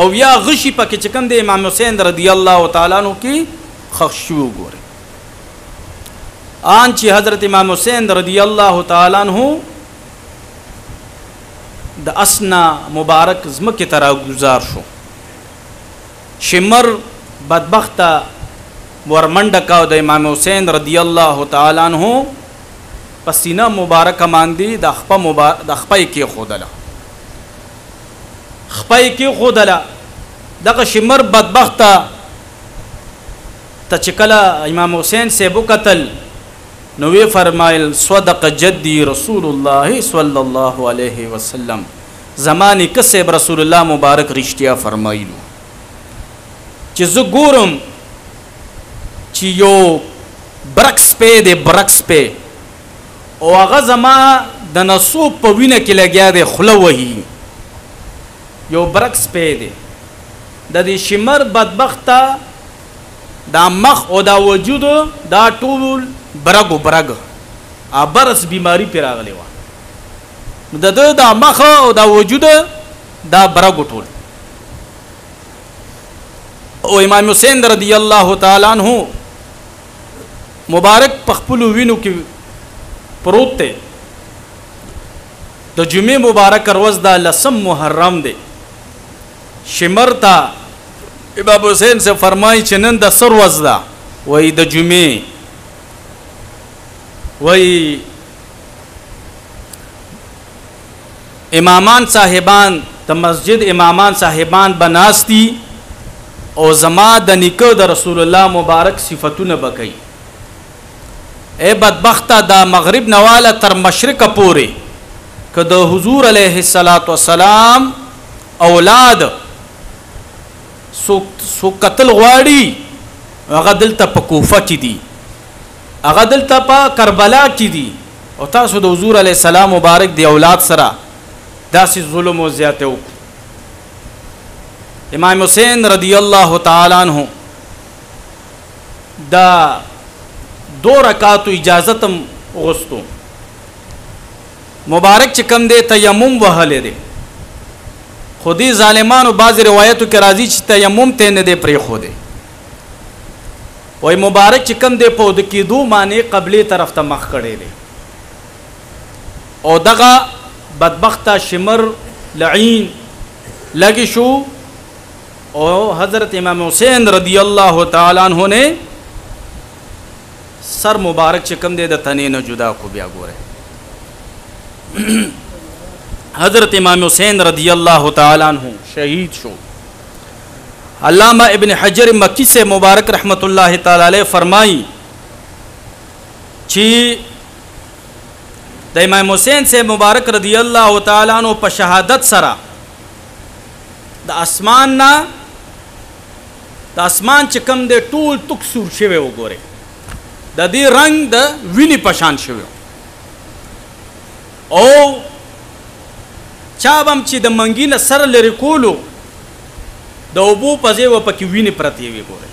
او یا غشي پکې چې کوم د امام حسین رضی الله تعالی عنہ کې خښ شو ګوره آن چې حضرت امام حسین رضی الله تعالی عنہ د اسنا مبارک زمکه ترا گزار شو شمر بدبخت ورمنډه کاو د امام حسین رضی الله تعالی عنہ پسینه مبارک ماندی د خپای کې خودله خپای کې خودله دغه شمر بدبخت ته چکلا امام حسین سے بو قتل نو وی فرمایل صدق جدی رسول الله صلی الله علیه وسلم زمانی کسب رسول الله مبارک رښتیا فرمایلو چې زه ګورم چې یو برکس په دې برکس په او هغه زما د نسو په وینه کې لګیا دی خوله وهي یو برکس په دې د دې شمر بدبخته دا مخ او دا وجود دا ټول برګ برس بیماری پر راغلی و د دا مخ او دا وجود دا برګ ټول او امام حسین رضی الله تعالی عنہ مبارک پخپلو وینو کې پروت ته د جمعې مبارک روز دا لسم محرم دی شمرتا امام حسین سے فرمای چې نن د سر روز دا وای د جمعې وای امامان صاحبان د مسجد امامان صاحبان بناستی او زما د نیکه د رسول الله مبارک صفاتونه بکای اے بدبخته دا مغرب نواله تر مشرق پورې که د حضور علیه الصلاۃ والسلام اولاد سو قتل غواړي هغه دلته په کوفه کې دي هغه دلته په کربلا کې دي او تاسو د حضور علیه السلام مبارک دی اولاد سره داسې ظلم او زیاته وکړو امام حسین رضی الله تعالی عنہ دا 2 رکعات اجازتم غوستو مبارک چې کم دی تیمم وهلې دی خودی ظالمانو بعض روایتو کې راځي چې تیمم ته نه دی پرې خو دی وای مبارک چې کم دی په د کېدو معنی قبلي طرف ته مخ کړی دی او دغه بدبخته شمر لعین لګی شو او حضرت امام حسین رضی الله تعالی عنہ نے سر مبارک چې کم دی د تنې نه جدا کو بیا ګوره حضرت امام حسین رضی اللہ تعالی عنہ شہید شو علامہ ابن حجر مکی سے مبارک رحمت اللہ تعالی علیہ فرمائی چی د امام حسین سے مبارک رضی اللہ تعالی عنہ په شهادت سره د اسمان چې کم دی ټول تک سور شوی وګوره د دې رنگ د ویني پشان شوی او چابم چې د منګینه سره لري کولو د اوبو پځې و پکې ویني پرتی وي ګوره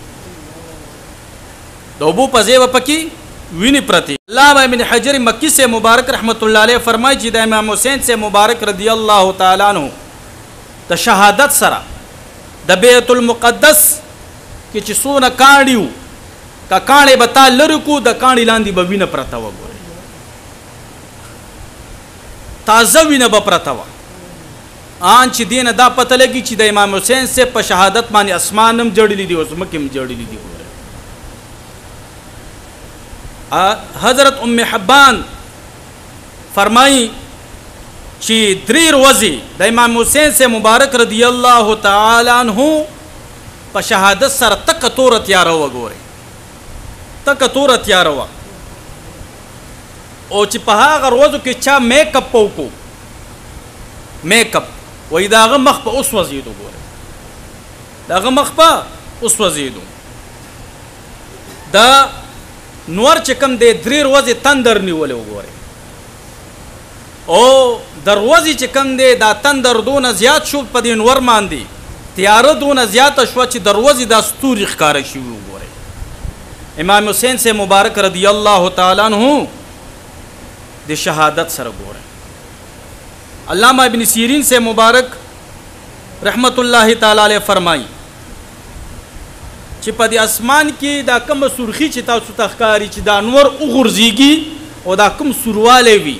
د اوبو پځې و پکې ویني پرتی علامہ ابن حجر مکی سے مبارک رحمت اللہ علیہ فرمائے چې د امام حسین سے مبارک رضی اللہ تعالی عنہ د شهادت سره د بیت المقدس کې چې سونه کاڼیو کا کاڼې به تا لري کو د کاڼې لاندې به وینه پرته وګوره تازه وینه به پرته و آن چې دینه دا پته لګي چې د امام حسین سے په شهادت باندې اسمانم جوړلی دی او زمکم جوړلی دی حضرت ام حبان فرمائی چې 3 ورځې د امام حسین سے مبارک رضی الله تعالی عنہ په شهادت سره تک تور تیار وګوره تک تور تیار و او چې په هغه ورځو کې چا میک اپ وکړو میک اپ وای داغه مخ په اوس وزیدو ګوره داغه مخ په اوس وزیدو دا نور چې کم دی 3 ورځې تندر نیولې وګوره او دروازې چې کم دی دا تندر دونه زیات شو په دې نور باندې تیاره دونه زیاته شوه چې دروازې دا ستوري ښکاره شوي وګورئ. امام حسین سے مبارک رضی الله تعالی عنہ د شهادت سره ګورئ. علامہ ابن سیرین سے مبارک رحمت الله تعالی علیہ فرمایي چې په دې اسمان کې دا کوم سرخی چې تاسو ته ښکاري چې دا انور وغورځېږي او دا کوم سوروالی وي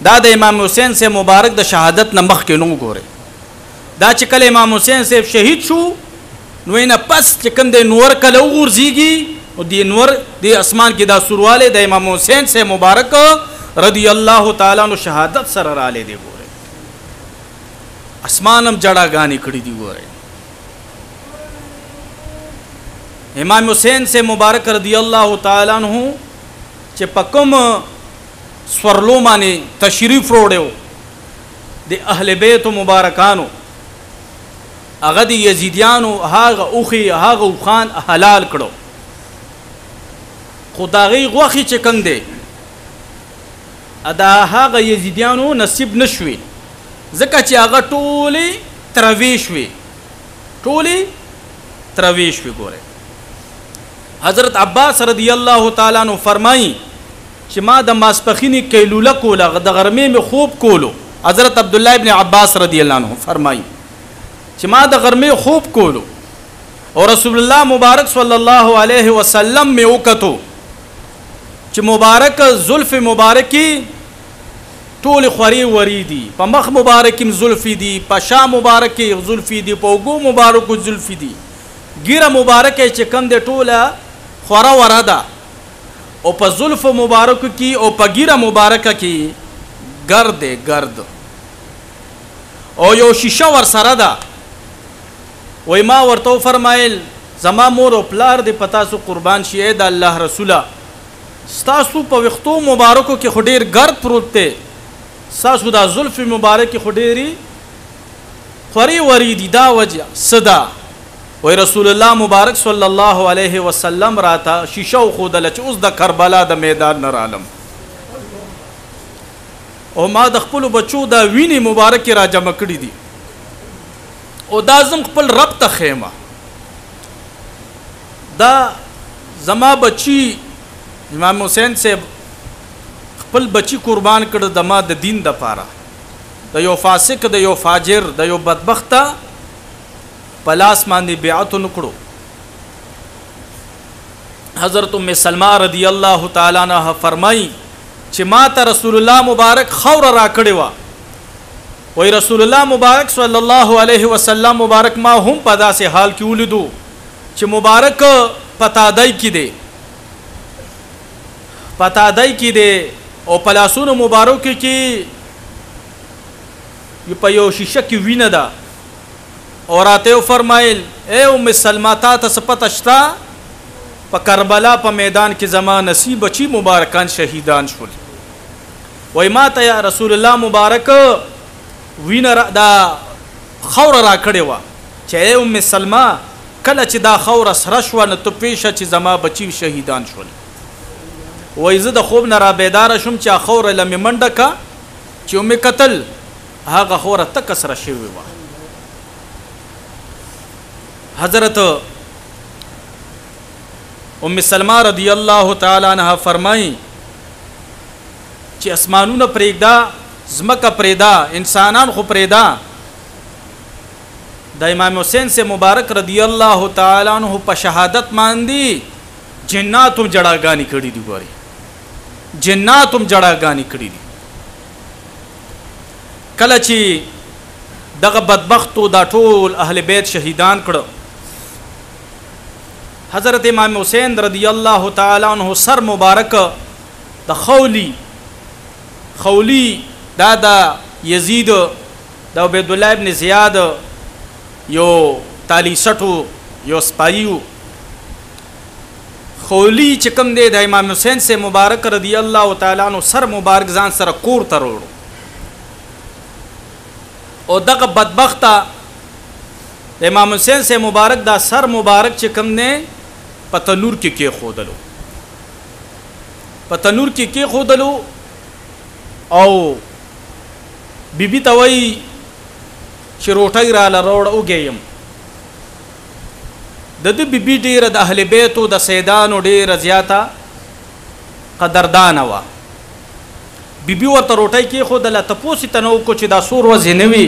دا د امام حسین سے مبارک د شهادت نه مخکې نه وګورئ. دا چې کله امام حسین صاحب شهید شو نو نه پس چې کوم د نور کله وغورځېږي او د نور د اسمان کې دا سوروالی د امام حسین سے مبارک رضی الله تعالی عنہ شهادت سره رالی دی. ګورئ اسمان هم جړاګانې کړي دي. ګورئ امام حسین سے مبارک رضی اللہ تعالی عنہ چې په کوم سورلو باندې تشریف وروړو د اهل بیت مبارکانو هغه د یزیدیانو هغه اوخي هغه خان حلال کړو خو د هغې غوښې چې کوم دی دا هغه یزیدیانو نصیب نشوي ځکه چې هغه ټولې تروې شوې ګورئ. حضرت عباس رضی الله تعالی عنہ فرمایي چې ما د ماسپخینی کیلوله کوله د غرمې مې خوب کولو. حضرت عبدالله ابن عباس رضی الله عنہ فرمایي چې ما د غرمې خوب کولو او رسول الله مبارک صلی الله علیه وسلم مې وکتو چې مبارک زلف مبارکی ټول خوري وری دي په مخ مبارکیم زلفی دي په شا مبارکی زلفی دي په وګو مبارکو زلفی دي ګیره مبارکه چې کم د ټوله خورا وره ده او په زلف مبارک کی او په ګیره مبارکه کی گرد او یو شیشه ور سره ده. وای ما ورته فرمایل زما مور او پلار دی پتا سو قربان شي د الله رسوله ستاسو په وختو مبارکو کې خډیر گرد پروت ته ستاسو دا زلف مبارک خډيري خوري وری دي دا وجه صدا وی رسول الله مبارک صلی الله علیه وسلم راته شیشه خودل چې اوس د کربلا د میدان نه رالم او ما د خپل بچو دا ویني مبارک را جمع کړی دي او دا زم خپل رب ته خیمه دا زما بچی امام حسین سے خپل بچی قربان کړ د ما د دین د پاره د یو فاسق د یو فاجر د یو بدبخته پلاس باندې بیعت نکړو. حضرت ام سلمہ رضی الله تعالی عنها فرمای چې ما ته رسول الله مبارک خور را کړی و وی رسول الله مبارک صلی الله علیه وسلم مبارک ما هم په داسې حال کې ولیدو چې مبارک پتادای کې دی او پلاسونو مبارک کې په یو شیشه کې وینه ده اور آتے فرمائل اے ام سلمہ تا تسپت اشتا پا کربلا پا میدان کی زمان نصیب بچی مبارکان شہیدان شول وی ما تا یا رسول اللہ مبارک وین دا خور را کڑی وا چه اے ام سلمہ کله چې دا خور سره شوه نو ته پیشه چې زما بچی شهیدان شول وای زه د خوب نه را بیداره شوم چې خور لمې منډه کا چې مې قتل هغه خوره تک سره شوی و. حضرت ام سلمہ رضی الله تعالی عنها فرمایي چې اسمانونه پرېږدا زمکه پرېږدا انسانان خو پرېږدا د امام حسین سے مبارک رضی الله تعالی عنہ په شهادت باندې جناتم جړاګانی کړي دي. ګوري جناتم جړاګانی کړي دي. کله چې دغه بدبختو دا ټول اهل بیت شهیدان کړه حضرت امام حسین رضی الله تعالی عنہ سر مبارک د خولی دا یزید د عبید الله ابن زیاد یو تالی سټو یو سپایو خولی چې کوم دی د امام حسین سے مبارک رضی الله تعالی عنہ سر مبارک ځان سره کور ته وروړو او دغه بدبخته امام حسین سے مبارک دا سر مبارک چې کوم نه په تنور کې خودلو او بیبي ته وای چې روټۍ را لروړ اوګیم د د بیبي ډیره د اهل بیتو د سیدانو ډیره زیاته قدردانه وه. بیبي ورته روټۍ کېښودله، تپوس یې ته نه وکړو چې دا څو ورځې نه وي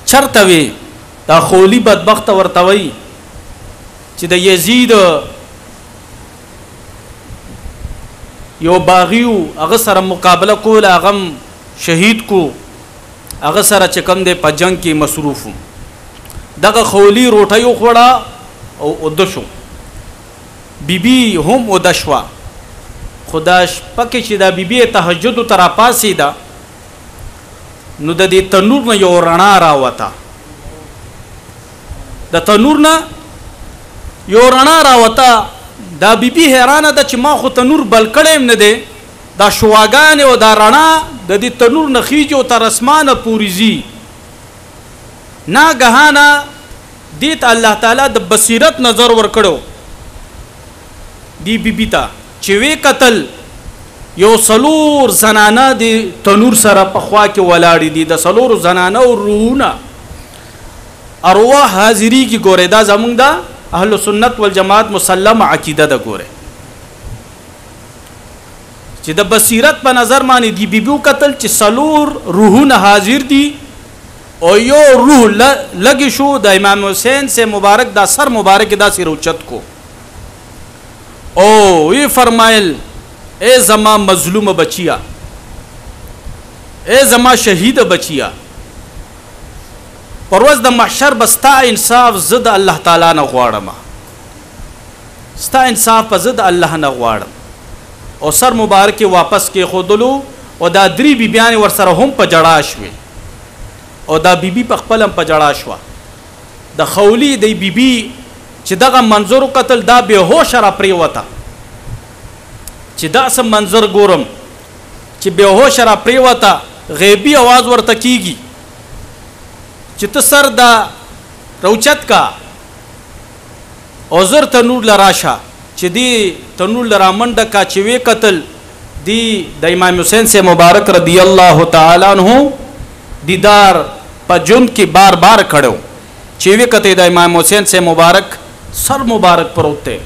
چېرته وې؟ دا خولي بدبخته ورته وایي چې د یزید یو باغي و، هغه سره مقابله کوله، هغه هم شهید کو، هغه سره چې کوم دی په جنګ کې مصروف و. دغه خولي روټۍ وخوړه او اوده شو. بیبي هم اوده شوه، خو دا شپه کې چې دا بیبي تهجدو ته راپاڅېده نو د دې تنور نه یو رڼا راوته. د تنور نه یو رڼا راوته. دا بیبي حیرانه ده چې ما خو تنور بل کړی هم نه دی، دا شواګانې او دا رڼا د دې تنور نه خیجي او تر اسمانه پورې ځي. ناګهانه دې ته الله تعالی د بصیرت نظر ورکړو دی بیبي ته چې وی قتل یو څلور زنانه د تنور سره په خوا کې ولاړې دي، د څلورو زنانه او روحونه ارواح حاضرېږي. ګورې دا زمونږ د اهل سنت والجماعت مسلم عقیده ده. ګورې چې د بصیرت په نظر باندې دی بیبي قتل چې څلور روحونه حاضر دي او یو روح لګې شو د امام حسین سے مبارک دا سر مبارک داسې روچت کو او وی فرمایل اے زما مظلوم بچیا، اے زما شهید بچیا، پر ورځ د محشر بستا انصاف زد الله تعالی نه غواړم، ستا انصاف په زد الله نه غواړم. او سر مبارک واپس کې خودلو او دا درې بیبیان ورسره هم په جړا شوې او دا بیبي په خپل هم په جړا شوه. د خولي د بیبي چې دغه منظر قتل دا به هوش را پریوته، چې دا سم منظر ګورم چې به هوش را پریوته، غیبی आवाज ورته کیږي چې ته سر دا روچت کا او زر تنور لراشه، چې دی تنور لرا منډه کا چې وی قتل دی د امام حسین سے مبارک رضی الله تعالی عنہ دیدار په جون کې بار بار کړو چې وی کته د امام حسین سے مبارک سر مبارک پروته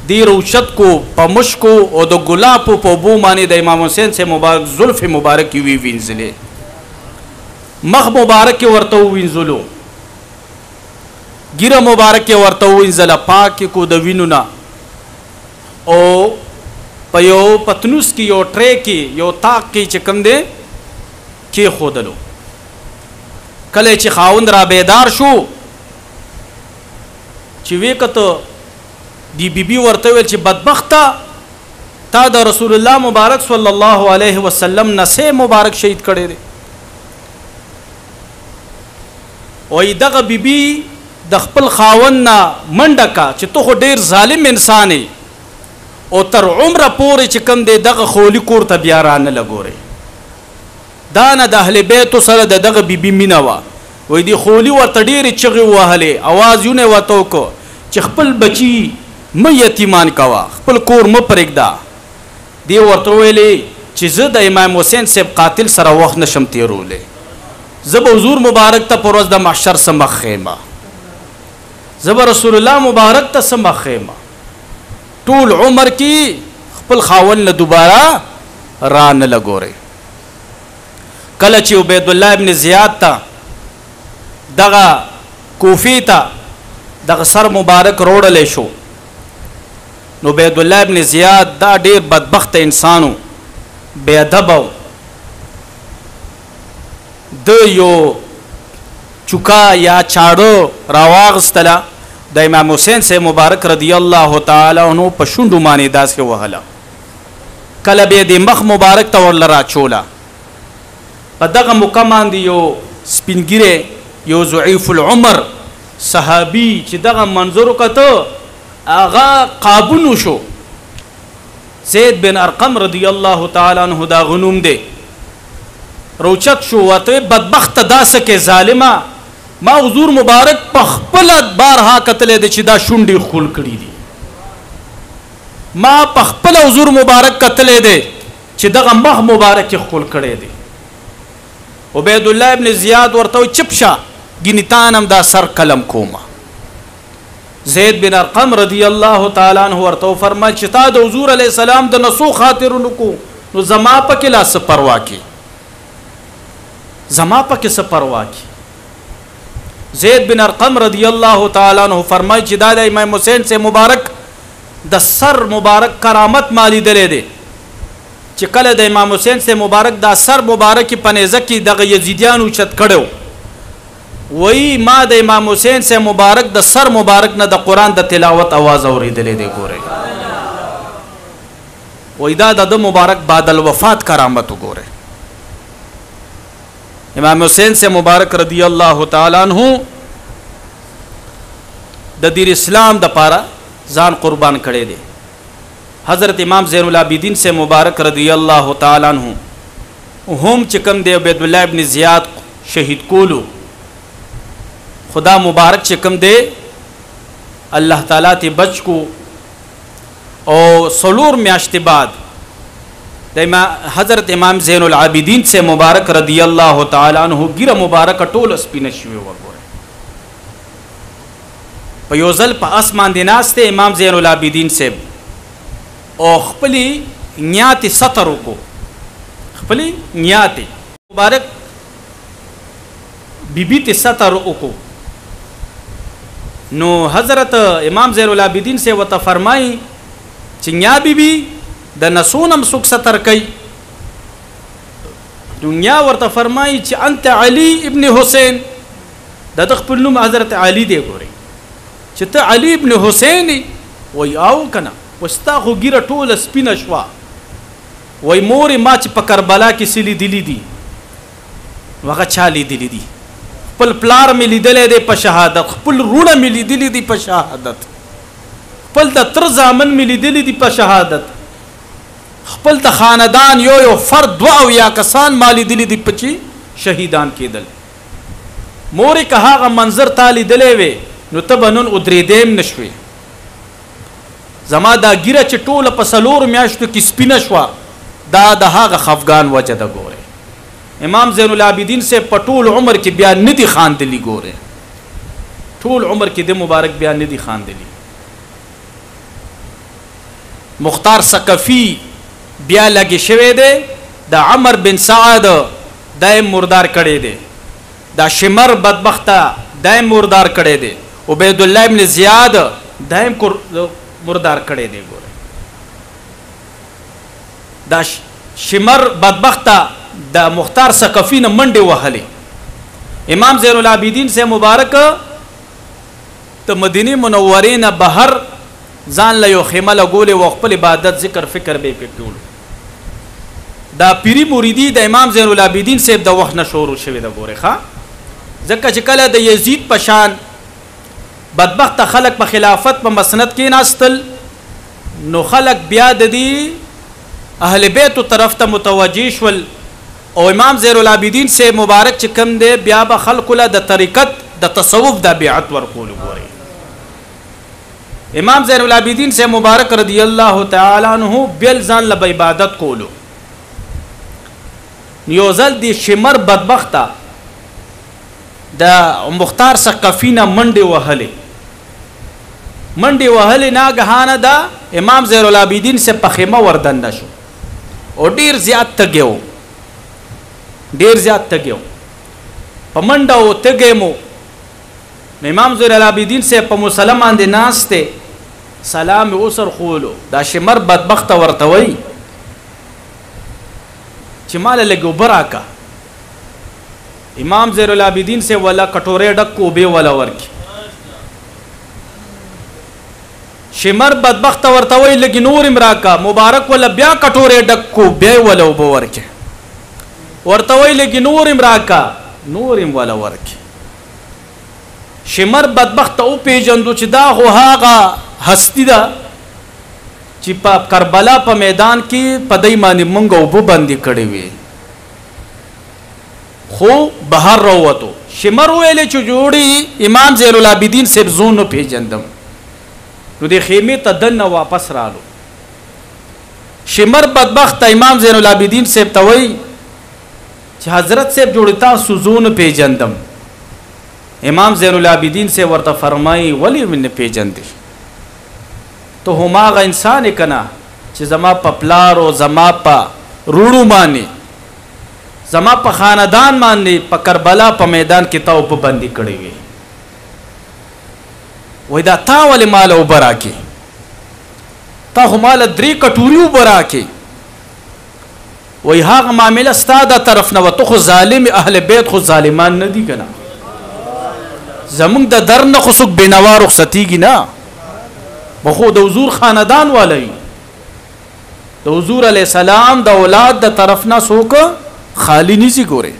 دی روشت کو په مشکو او د ګلاب په بو باندې د امام حسین سے مبارک زلف مبارک وی وینځلې، مخ مبارک ورته وینځلو، ګیره مبارک ورته وینځله، پاک کو د وینونه او په یو پتنوس کې یو ټری کې یو تاق کې چې کوم دی کې خودلو. کله چې خاوند را بیدار شو چې وی کته دی بیبي ورته ویل چې بدبخته تا د رسول الله مبارک صلی الله علیه وسلم نسه مبارک شهید کړي دي. او دغه بیبي د خپل خاوند نه منډه کا چې ته خو ډیر ظالم انسان یې او تر عمره پورې چې کوم دی دغه خولي کور ته بیا رانه لګورې. دا نه د اهل بیتو سره د دغه بیبي مینه وه. وایي دی خولي ورته ډېرې چغې ووهلې، اواز یونه یې ورته وکړو چې خپل بچي مه یتیمان کوه، خپل کور مه پرېږده. دی ورته ویلې چې زه د امام حسین صاحب قاتل سره وخت نشم تېرولی، زه به حضور مبارک ته په ورځ د محشر څه مخ ښیمه، زه به رسول الله مبارک ته څه مخ ښیمه. ټول عمر کې خپل خاوند نه دوباره را نه لګورئ. کله چې عبید الله ابن زیاد ته دغه کوفې ته دغه سر مبارک روړلی شو نو عبید الله ابن زیاد دا ډیر بدبخت انسانو، بے ادب د یو چوکا یا چاړو راواغستله د امام حسین سے مبارک رضی الله تعالی عنہ په شونډو باندې داسې وهله. کله به د مخ مبارک ته ورلرا چولا په دغه موقع باندې یو سپینګیره یو ضعیف العمر صحابي چې دغه منظر وکړو اغا قابونو شو. زید بن ارقم رضی الله تعالی عنہ دا غنوم دی، روچت شو وته بدبخت داسه کې ظالما ما حضور مبارک په خپل بارها قتل دي چې دا شونډې خول کړي دي، ما په خپل حضور مبارک قتل دي چې دغه مخ مبارک خول کړي دي. عبید الله ابن زیاد ورته چپ شه ګینتان هم دا سر قلم کوما. زید بن ارقم رضی الله تعالی عنہ ورته فرمایي چې تا د حضور علیه السلام د نسو خاطرونو کو نو زما پکې لا څه پروا کی زما پکې څه پروا کی زید بن ارقم رضی الله تعالی عنہ فرمایي چې دا د امام حسین سے مبارک د سر مبارک کرامت مالی دلې دي چې کله د امام حسین سے مبارک دا سر مبارک پنیزه کې دغه یزیدیانو چت کړو وای ما د امام حسین سے مبارک د سر مبارک نه د قران د تلاوت आवाज اوریدلې دی ګوره وای دا د مبارک بعد الوفات کرامت وګوره امام حسین سے مبارک رضی الله تعالی عنہ د دین اسلام د پاره ځان قربان کړي دي حضرت امام زین العابدین سے مبارک رضی الله تعالی عنہ هم چې کوم دی عبد الله ابن زیاد شهید کولو خدا مبارک چې کوم دی الله تعالی ته بچ کو او سلور میاشتې بعد د حضرت امام زین العابدین سے مبارک رضی الله تعالی عنہ ګیره مبارک ټول سپینه شوی وګوره په یو ځل په اسمان دی ناسته امام زین العابدین سے او خپلی نیاتی سطر کو خپلی نیاتی مبارک بیبی تی سطر کو نو حضرت امام زین العابدین سے وته فرمائی چې نیا بیبی د نسونم سوک سطر کئی دنیا ورته فرمائی چې انت علی ابن حسین د خپل نوم حضرت علی دی ګوري چې ته علی ابن حسین وای او کنه وستا خو ګیره ټوله سپینه شوه وای مورې ما چې په کربلا کې څه لیدلي دي هغه چا لیدلي دي خپل پلار مې لیدلی دی په شهادت خپل وروڼه مې لیدلي دي په شهادت خپل د تر زامن مې لیدلي دي په شهادت خپل د خاندان یو فرد دوه او یا کسان ما لیدلي دي په چې شهیدان کېدل مورې که هغه منظر تا لیدلی وې نو ته به نن ودرېدی نه شوې زما دا ګیره چې ټوله په څلورو میاشتو کې سپینه شوه دا د هغه خفګان وجه ده ګورې امام زین العابدین سے په ټول عمر کې بیا نه دي خاندلي ګورې ټول عمر کې د مبارک بیا نه دي خاندلي مختار ثقفي بیا لګې شوی دی د عمر بن سعد دایم مردار کړی دی دا شمر بدبخته دایم مردار کړی دی عبید الله ابن زیاد دایم مردار کړی دی ګوره دا شمر بدبخته د مختار ثقفي نه منډې وهلې امام زین العابدین سے مبارک ته مدینه منورې نه بهر ځان له یو خیمه لګولې و خپل عبادت ذکر فکر به کول دا پیری مریدی د امام زین العابدین صاحب د وخت نه شروع شوی د ګوره ښا ځکه چې کله د یزید پشان بدبخت خلق په خلافت په مسند کې ناستل نو خلق بیا د دې اهل بیت طرف ته متوجه شول او امام زین العابدین سے مبارک چې کم دی بیا به خلق له د طریقت د تصوف د بیعت ورکول ګوري امام زین العابدین سے مبارک رضی الله تعالی عنہ بل ځان له عبادت کولو نیوزل دی شمر بدبخته د مختار ثقفي نه منډې وهلې ناګهانه دا امام زین العابدین سے په خیمه وردنده شو او ډیر زیات تګیو په منډه او تګې مو امام زین العابدین سے په مسلمان دي ناسته سلام اوسر خولو دا شمر بدبخته ورته وای چې مال لګو براکا امام زین العابدین سے ولا کټوره ډکو به ولا ورکی شمر بدبخت ورته وی لګي نور امراکا مبارک ولا بیا کټوره ډکو به ولا وب ورکی ورته وی لګي نور امراکا نور ولا ورکی شمر بدبخت او پیجندو چې دا خو هاغه هستی ده چې په کربلا په میدان کې پدای باندې مونږ وب باندې کړی وي خو بهر راوته شمر ویل چې جوړي امام زین العابدین سب زون پیجندم نو د خیمه ته دنه واپس رالو شمر بدبخت امام زین العابدین سب توي چې حضرت سب جوړتا سوزون پیجندم امام زین العابدین سے ورته فرمای ولی من پیجندې ته هماغه انسان کنا چې زما په پلار او زما په روړو باندې زما په خاندان باندې په کربلا په میدان کې تا په بندي کړی وي وای دا تا ول مال او براکه تا هم مال درې کټوري او براکه وای هغه معاملې ستاده طرف نه وته خو ظالم اهل بیت خو ظالمان نه دي کنه زمونږ د در نه خو څوک بینوا رخصتیږي نه بخو د حضور خاندان والی د حضور علیہ السلام د اولاد د طرف نه څوک خالی نسی ګوره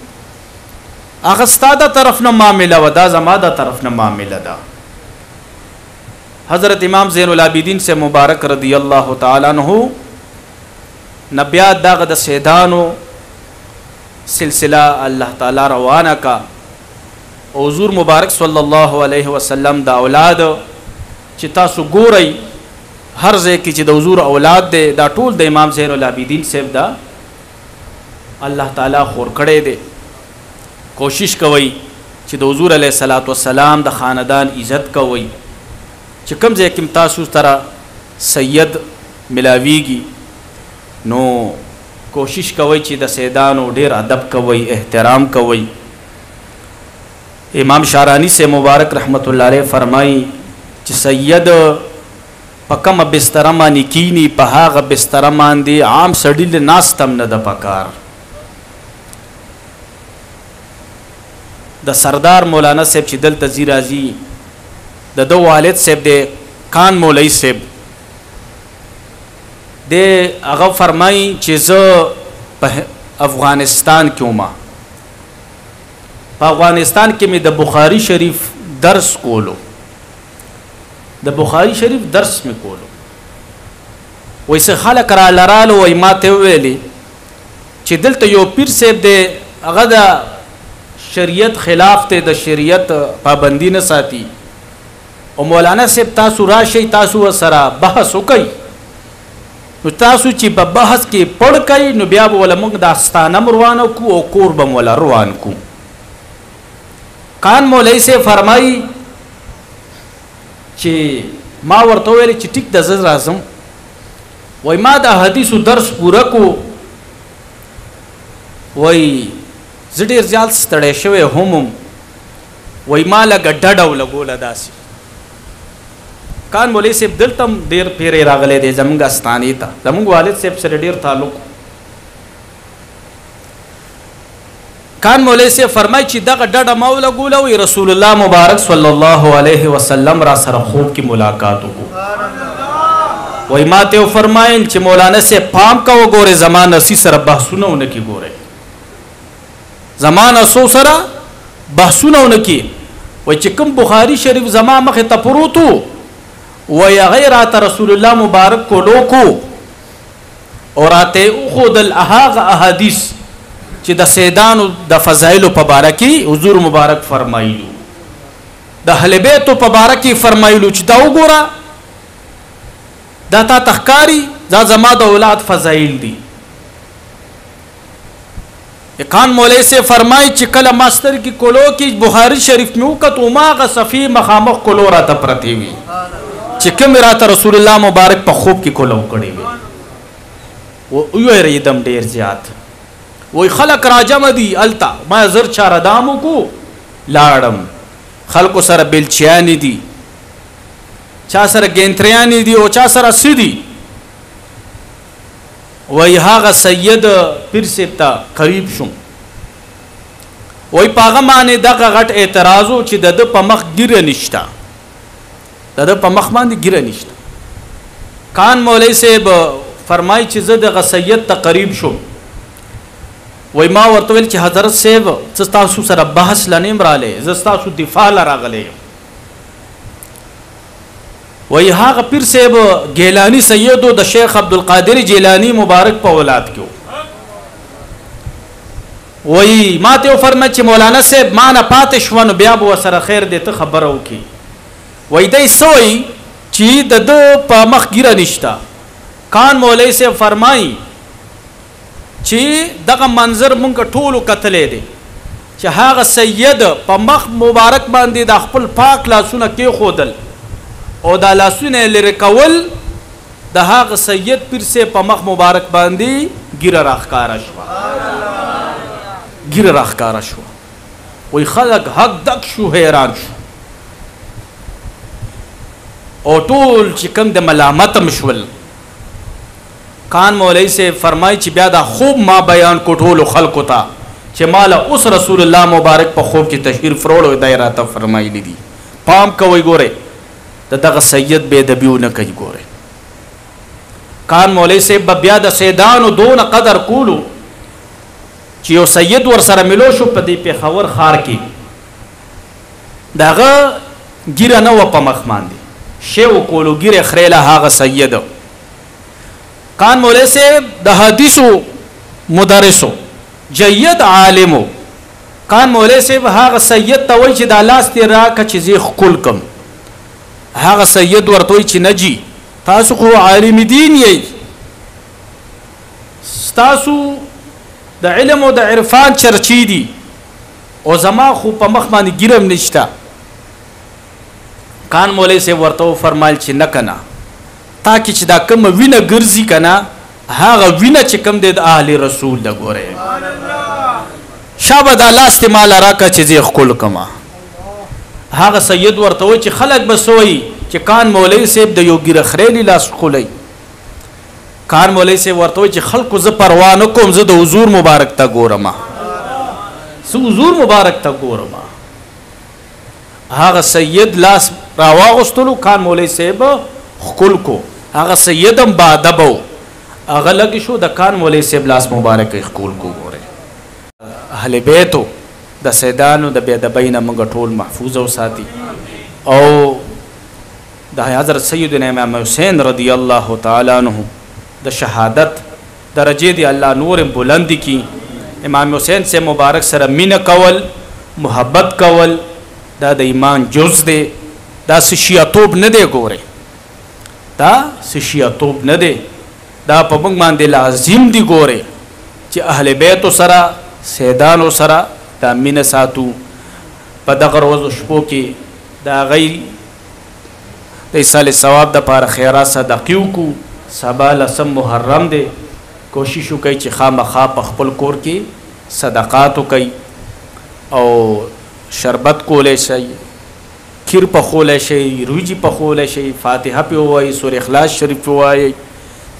هغه ستاده طرف نه معامله ودا زما د طرف نه معامله ده حضرت امام زین العابدین سے مبارک رضی اللہ تعالی عنہ نبیات داغ د سیدانو سلسلہ اللہ تعالی روانہ کا حضور مبارک صلی اللہ علیہ وسلم دا اولاد چې تاسو ګورئ هر ځای کې چې د حضور اولاد دی دا ټول د امام زین العابدین صاحب دا الله تعالی خور کړی دی کوشش کوئ چې د حضور علیه الصلاۃ والسلام د خاندان عزت کوئ چې کوم ځای کې تاسو سره سید ملاویږي نو کوشش کوئ چې د سیدانو ډیر ادب کوئ احترام کوئ امام شارانی سے مبارک رحمت اللہ علیہ فرمائی چې سید په کومه بستره باندې کینی په هغه بستره باندې عام سړي له ناستم نه د پکار د سردار مولانا صاحب چې دلته زی راځي د دو والد صاحب د کان مولوی صاحب د هغه فرمایي چې زه په افغانستان کې وم په افغانستان کې مې د بخاری شریف درس کولو د بخاری شریف درس مې کولو وایسه خلک را لرالو وای ما ته ویلي چې دلته یو پیر صاحب دی هغه د شریعت خلاف ته د شریعت پابندی نه ساتي او مولانا صاحب تاسو راشي تاسو سره بحث وکئ نو تاسو چې په بحث کې پړ کئ نو بیا به ول موږ د استانه روانو کو او کور به مولا روان کو کان مولوی سے فرمائی چې ما ورته ویل چې ټیک د زړه راځم وای ما د حدیثو درس پوره کو وای زړه ځال ستړی شوی هم وای ما لګ ډډاو لګول داسي کان مولوی صاحب دلته ډیر پیری راغله دي زمونږ استانی ته زمونږ والد صاحب سره ډیر تعلق کان مولوی سے فرمای چې دغه ډډه مولا ګولوي رسول الله مبارک صلی الله علیه وسلم را سره خوب کی ملاقات وکړو وای ما ته فرمایل چې مولانا سے پام کا وګوره زمانه سی سره بحثونه ونکي ګوره زمانه سو سره بحثونه ونکي وای چې کوم بخاری شریف زما مخه ته پروتو وای غیرات رسول الله مبارک کو لوکو اوراته خود الاحاغ احادیث چې د سیدانو د فضایل په باره کې حضور مبارک فرمایلو د اهل بیت په باره کې فرمایلو چې دا وګوره دا تا تخکاری دا زما د اولاد فضایل دي کان مولوی سے فرمای چې کله ماستر کی کولو کې بخاری شریف مې وکړو ماغه صفی مخامخ کولو را ته پرتی وي چې کوم راته رسول الله مبارک په خوب کې کولو کړی وي و یو ریدم ډیر زیات وای خلق راجم دي التا ما زر چار دامو کو لاړم خلکو سره بلچیانی دي چا سره گینتریانی دي او چا سره سدي وای هغه سید پیر سپتا قریب شوم وای پاغه معنی دغه غټ اعتراضو چې د په مخ ګیره نشتا د په مخ باندې ګیره نشتا کان مولوی صاحب فرمای چې زه دغه سید ته قریب شوم وای ما ورته ویل چې حضرت صاحب تاسو سره بحث لنیم رااله ز تاسو دفاع لراغله وای هغه پیر صاحب گیلانی سیدو د شیخ عبدالقادر جیلانی مبارک په اولاد کې وای ما ته فرمایي چې مولانا صاحب ما نه پاتې شونه بیا به سره خیر دې ته خبرو کی وای دای سوی چې د په مخ ګیره نشتا کان مولوی صاحب فرمایي چې دغه منظر مونږ ټولو کتلې دي چې هغه سید په مخ مبارک باندې د خپل پاک لاسونه کېښودل او دا لاسونه لرې کول د هغه سید پیر سے په مخ مبارک باندې ګیره راښکاره شوه ګیره راښکاره شوه وایي خلک حق دک شو حیران شو او ټول چې کوم د ملامتم شول کان مولوی سے فرمایي چې بیا دا خوب ما بیان کو ټولو خلکو ته چې ماله اوس رسول الله مبارک په خوب کې تشریف راوړی دی راته فرمایلی دي پام کوئ ګورئ د دغه سید بې ادبي ونه کوي ګورئ کان مولوی صاحب به بیا د سیدانو دونه قدر کولو چې یو سید ورسره ملو شو په دې پېښور ښار کې د هغه ګیره نه وه په مخ باندې شی وکولو ګیرې خریله هغه سید کان مولوی صاحب د حدیثو مدرسو جید عالمو کان مولوی صاحب هغه سید ته وایي چې دا لاس دې راکړه چې زه یې ښکل کړم هغه سید ورته وایي چې نه جي تاسو خو عالم دین یئ ستاسو د علم او د عرفان چرچی دي او زما خو په مخ باندې ګیرم نشته کان مولوی صاحب ورته وفرمایل چې نه کنه تا کې چې دا کومه وینه ګرځي کنه هغه وینه چې کوم دی د اهل رسول ده ګورئ شابه دا لاس دې ماله راکړه چې زه یې ښکل کړمه هغه سید ورته وایي چې خلک به څه وایي چې کان مولوی صاحب د یو ګیره خریلي لاس ښکلی کان مولوی صاحب ورته وایي چې خلکو زه پروا نه کوم زه د حضور مبارک ته ګورم زه حضور مبارک ته ګورم هغه سید لاس راواغوستلو کان مولوی صاحب ښکل کو هغه سید هم باادبه و هغه لږ شو د کان مولوی صاحب لاس مبارک یې ښکل کو ګورئ اهل بیتو د سیدانو د بې ادبۍ نه موږ ټول محفوظ وساتي او د حضرت سیدنا امام حسین رضی الله تعالی عنہ د شهادت درجې دی الله نور بلند کی امام حسین سے مبارک سره مینه کول محبت کول دا د ایمان جز دی دا شیعتوب نه دی ګورئ دا شیعتوب نه دی دا په موږ باندې لازم دی ګورئ چې اهل بیتو سره سیدانو سره دا مینه ساتو په دغه ورځو شپو کې د هغوی د ایصال ثواب دپاره خیرات صدقې وکړو سبا لسم محرم دی کوشش وکړئ چې خامخا په خپل کور کې صدقات وکړئ او شربت کولی شئ کھیر پخولی شئ روجي پخولی شئ فاتحه پې ووایئ سور اخلاص شریف پې ووایئ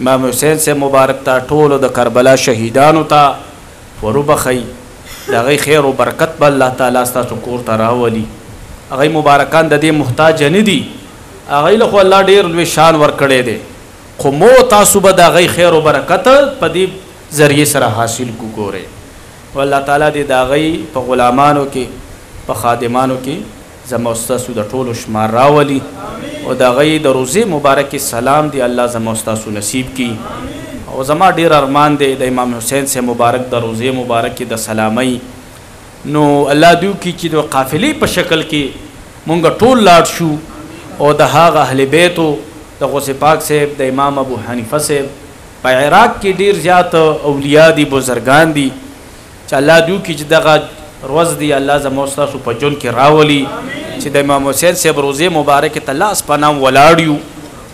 امام حسین صاحب مبارک ته ټولو د کربلا شهیدانو ته وروبخئ د هغوی خیر و برکت به الله تعالی ستاسو کور ته راولي هغوی مبارکان د دې محتاجه نه دي هغوی له خو الله ډېر لوی شان ورکړی دی خو مو تاسو به د هغوی خیر و برکت په دې ذریعې سره حاصل کو ګورئ او الله تعالی دې د هغوی په غلامانو کې په خادمانو کې زما ستاسو د ټولو شمار راولي او د هغوی د روزې مبارکې سلام دی الله زما ستاسو نصیب کړي او زما ډیر ارمان دی د امام حسین سے مبارک د روزې مبارک د سلامۍ نو الله دیو کی چې د قافلې په شکل کې مونږ ټول لاړ شو او د هغه اهل بیتو د غوث پاک صاحب د امام ابو حنیفه صاحب په عراق کې ډیر زیات اولیاء دي بزرګان دي چې الله دیو کی چې دغه ورځ دی الله زما ستاسو په ژوند کې راولي چې د امام حسین صاحب روزې مبارک ته لاس په نام ولاړ یو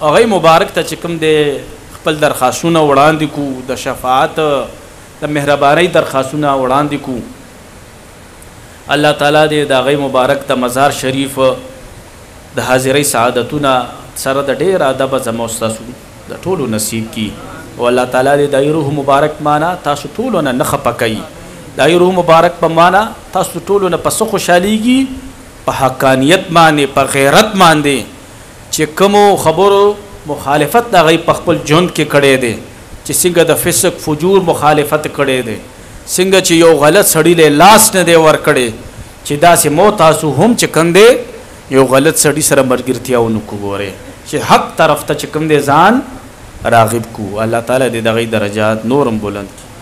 هغوی مبارک ته چې کوم دی خپل درخواستونه وړاندې کو د شفاعت د مهربانۍ درخواستونه وړاندې کو الله تعالی دې د هغوی مبارک د مزار شریف د حاضرۍ سعادتونه سره د ډېر ادب زما ستاسو د ټولو نصیب کی او الله تعالی دې د روح مبارک معنا تاسو ټولو نه نه خفه کوي د روح مبارک په معنا تاسو ټولو نه په څه خوشحالیږي په حقانیت باندې په غیرت باندې چې کومو خبرو مخالفت د هغوی په خپل ژوند کې کړی دی چې څنګه د فسق فجور مخالفت کړی دی څنګه چې یو غلط سړي له لاس نه دی ورکړی چې داسې مو تاسو هم چې کوم دی یو غلط سړي سره ملګرتیا ونه کو ګورئ چې حق طرف ته چې کوم دی ځان راغب کو الله تعالی دې د هغوی درجات نورم بلند کړي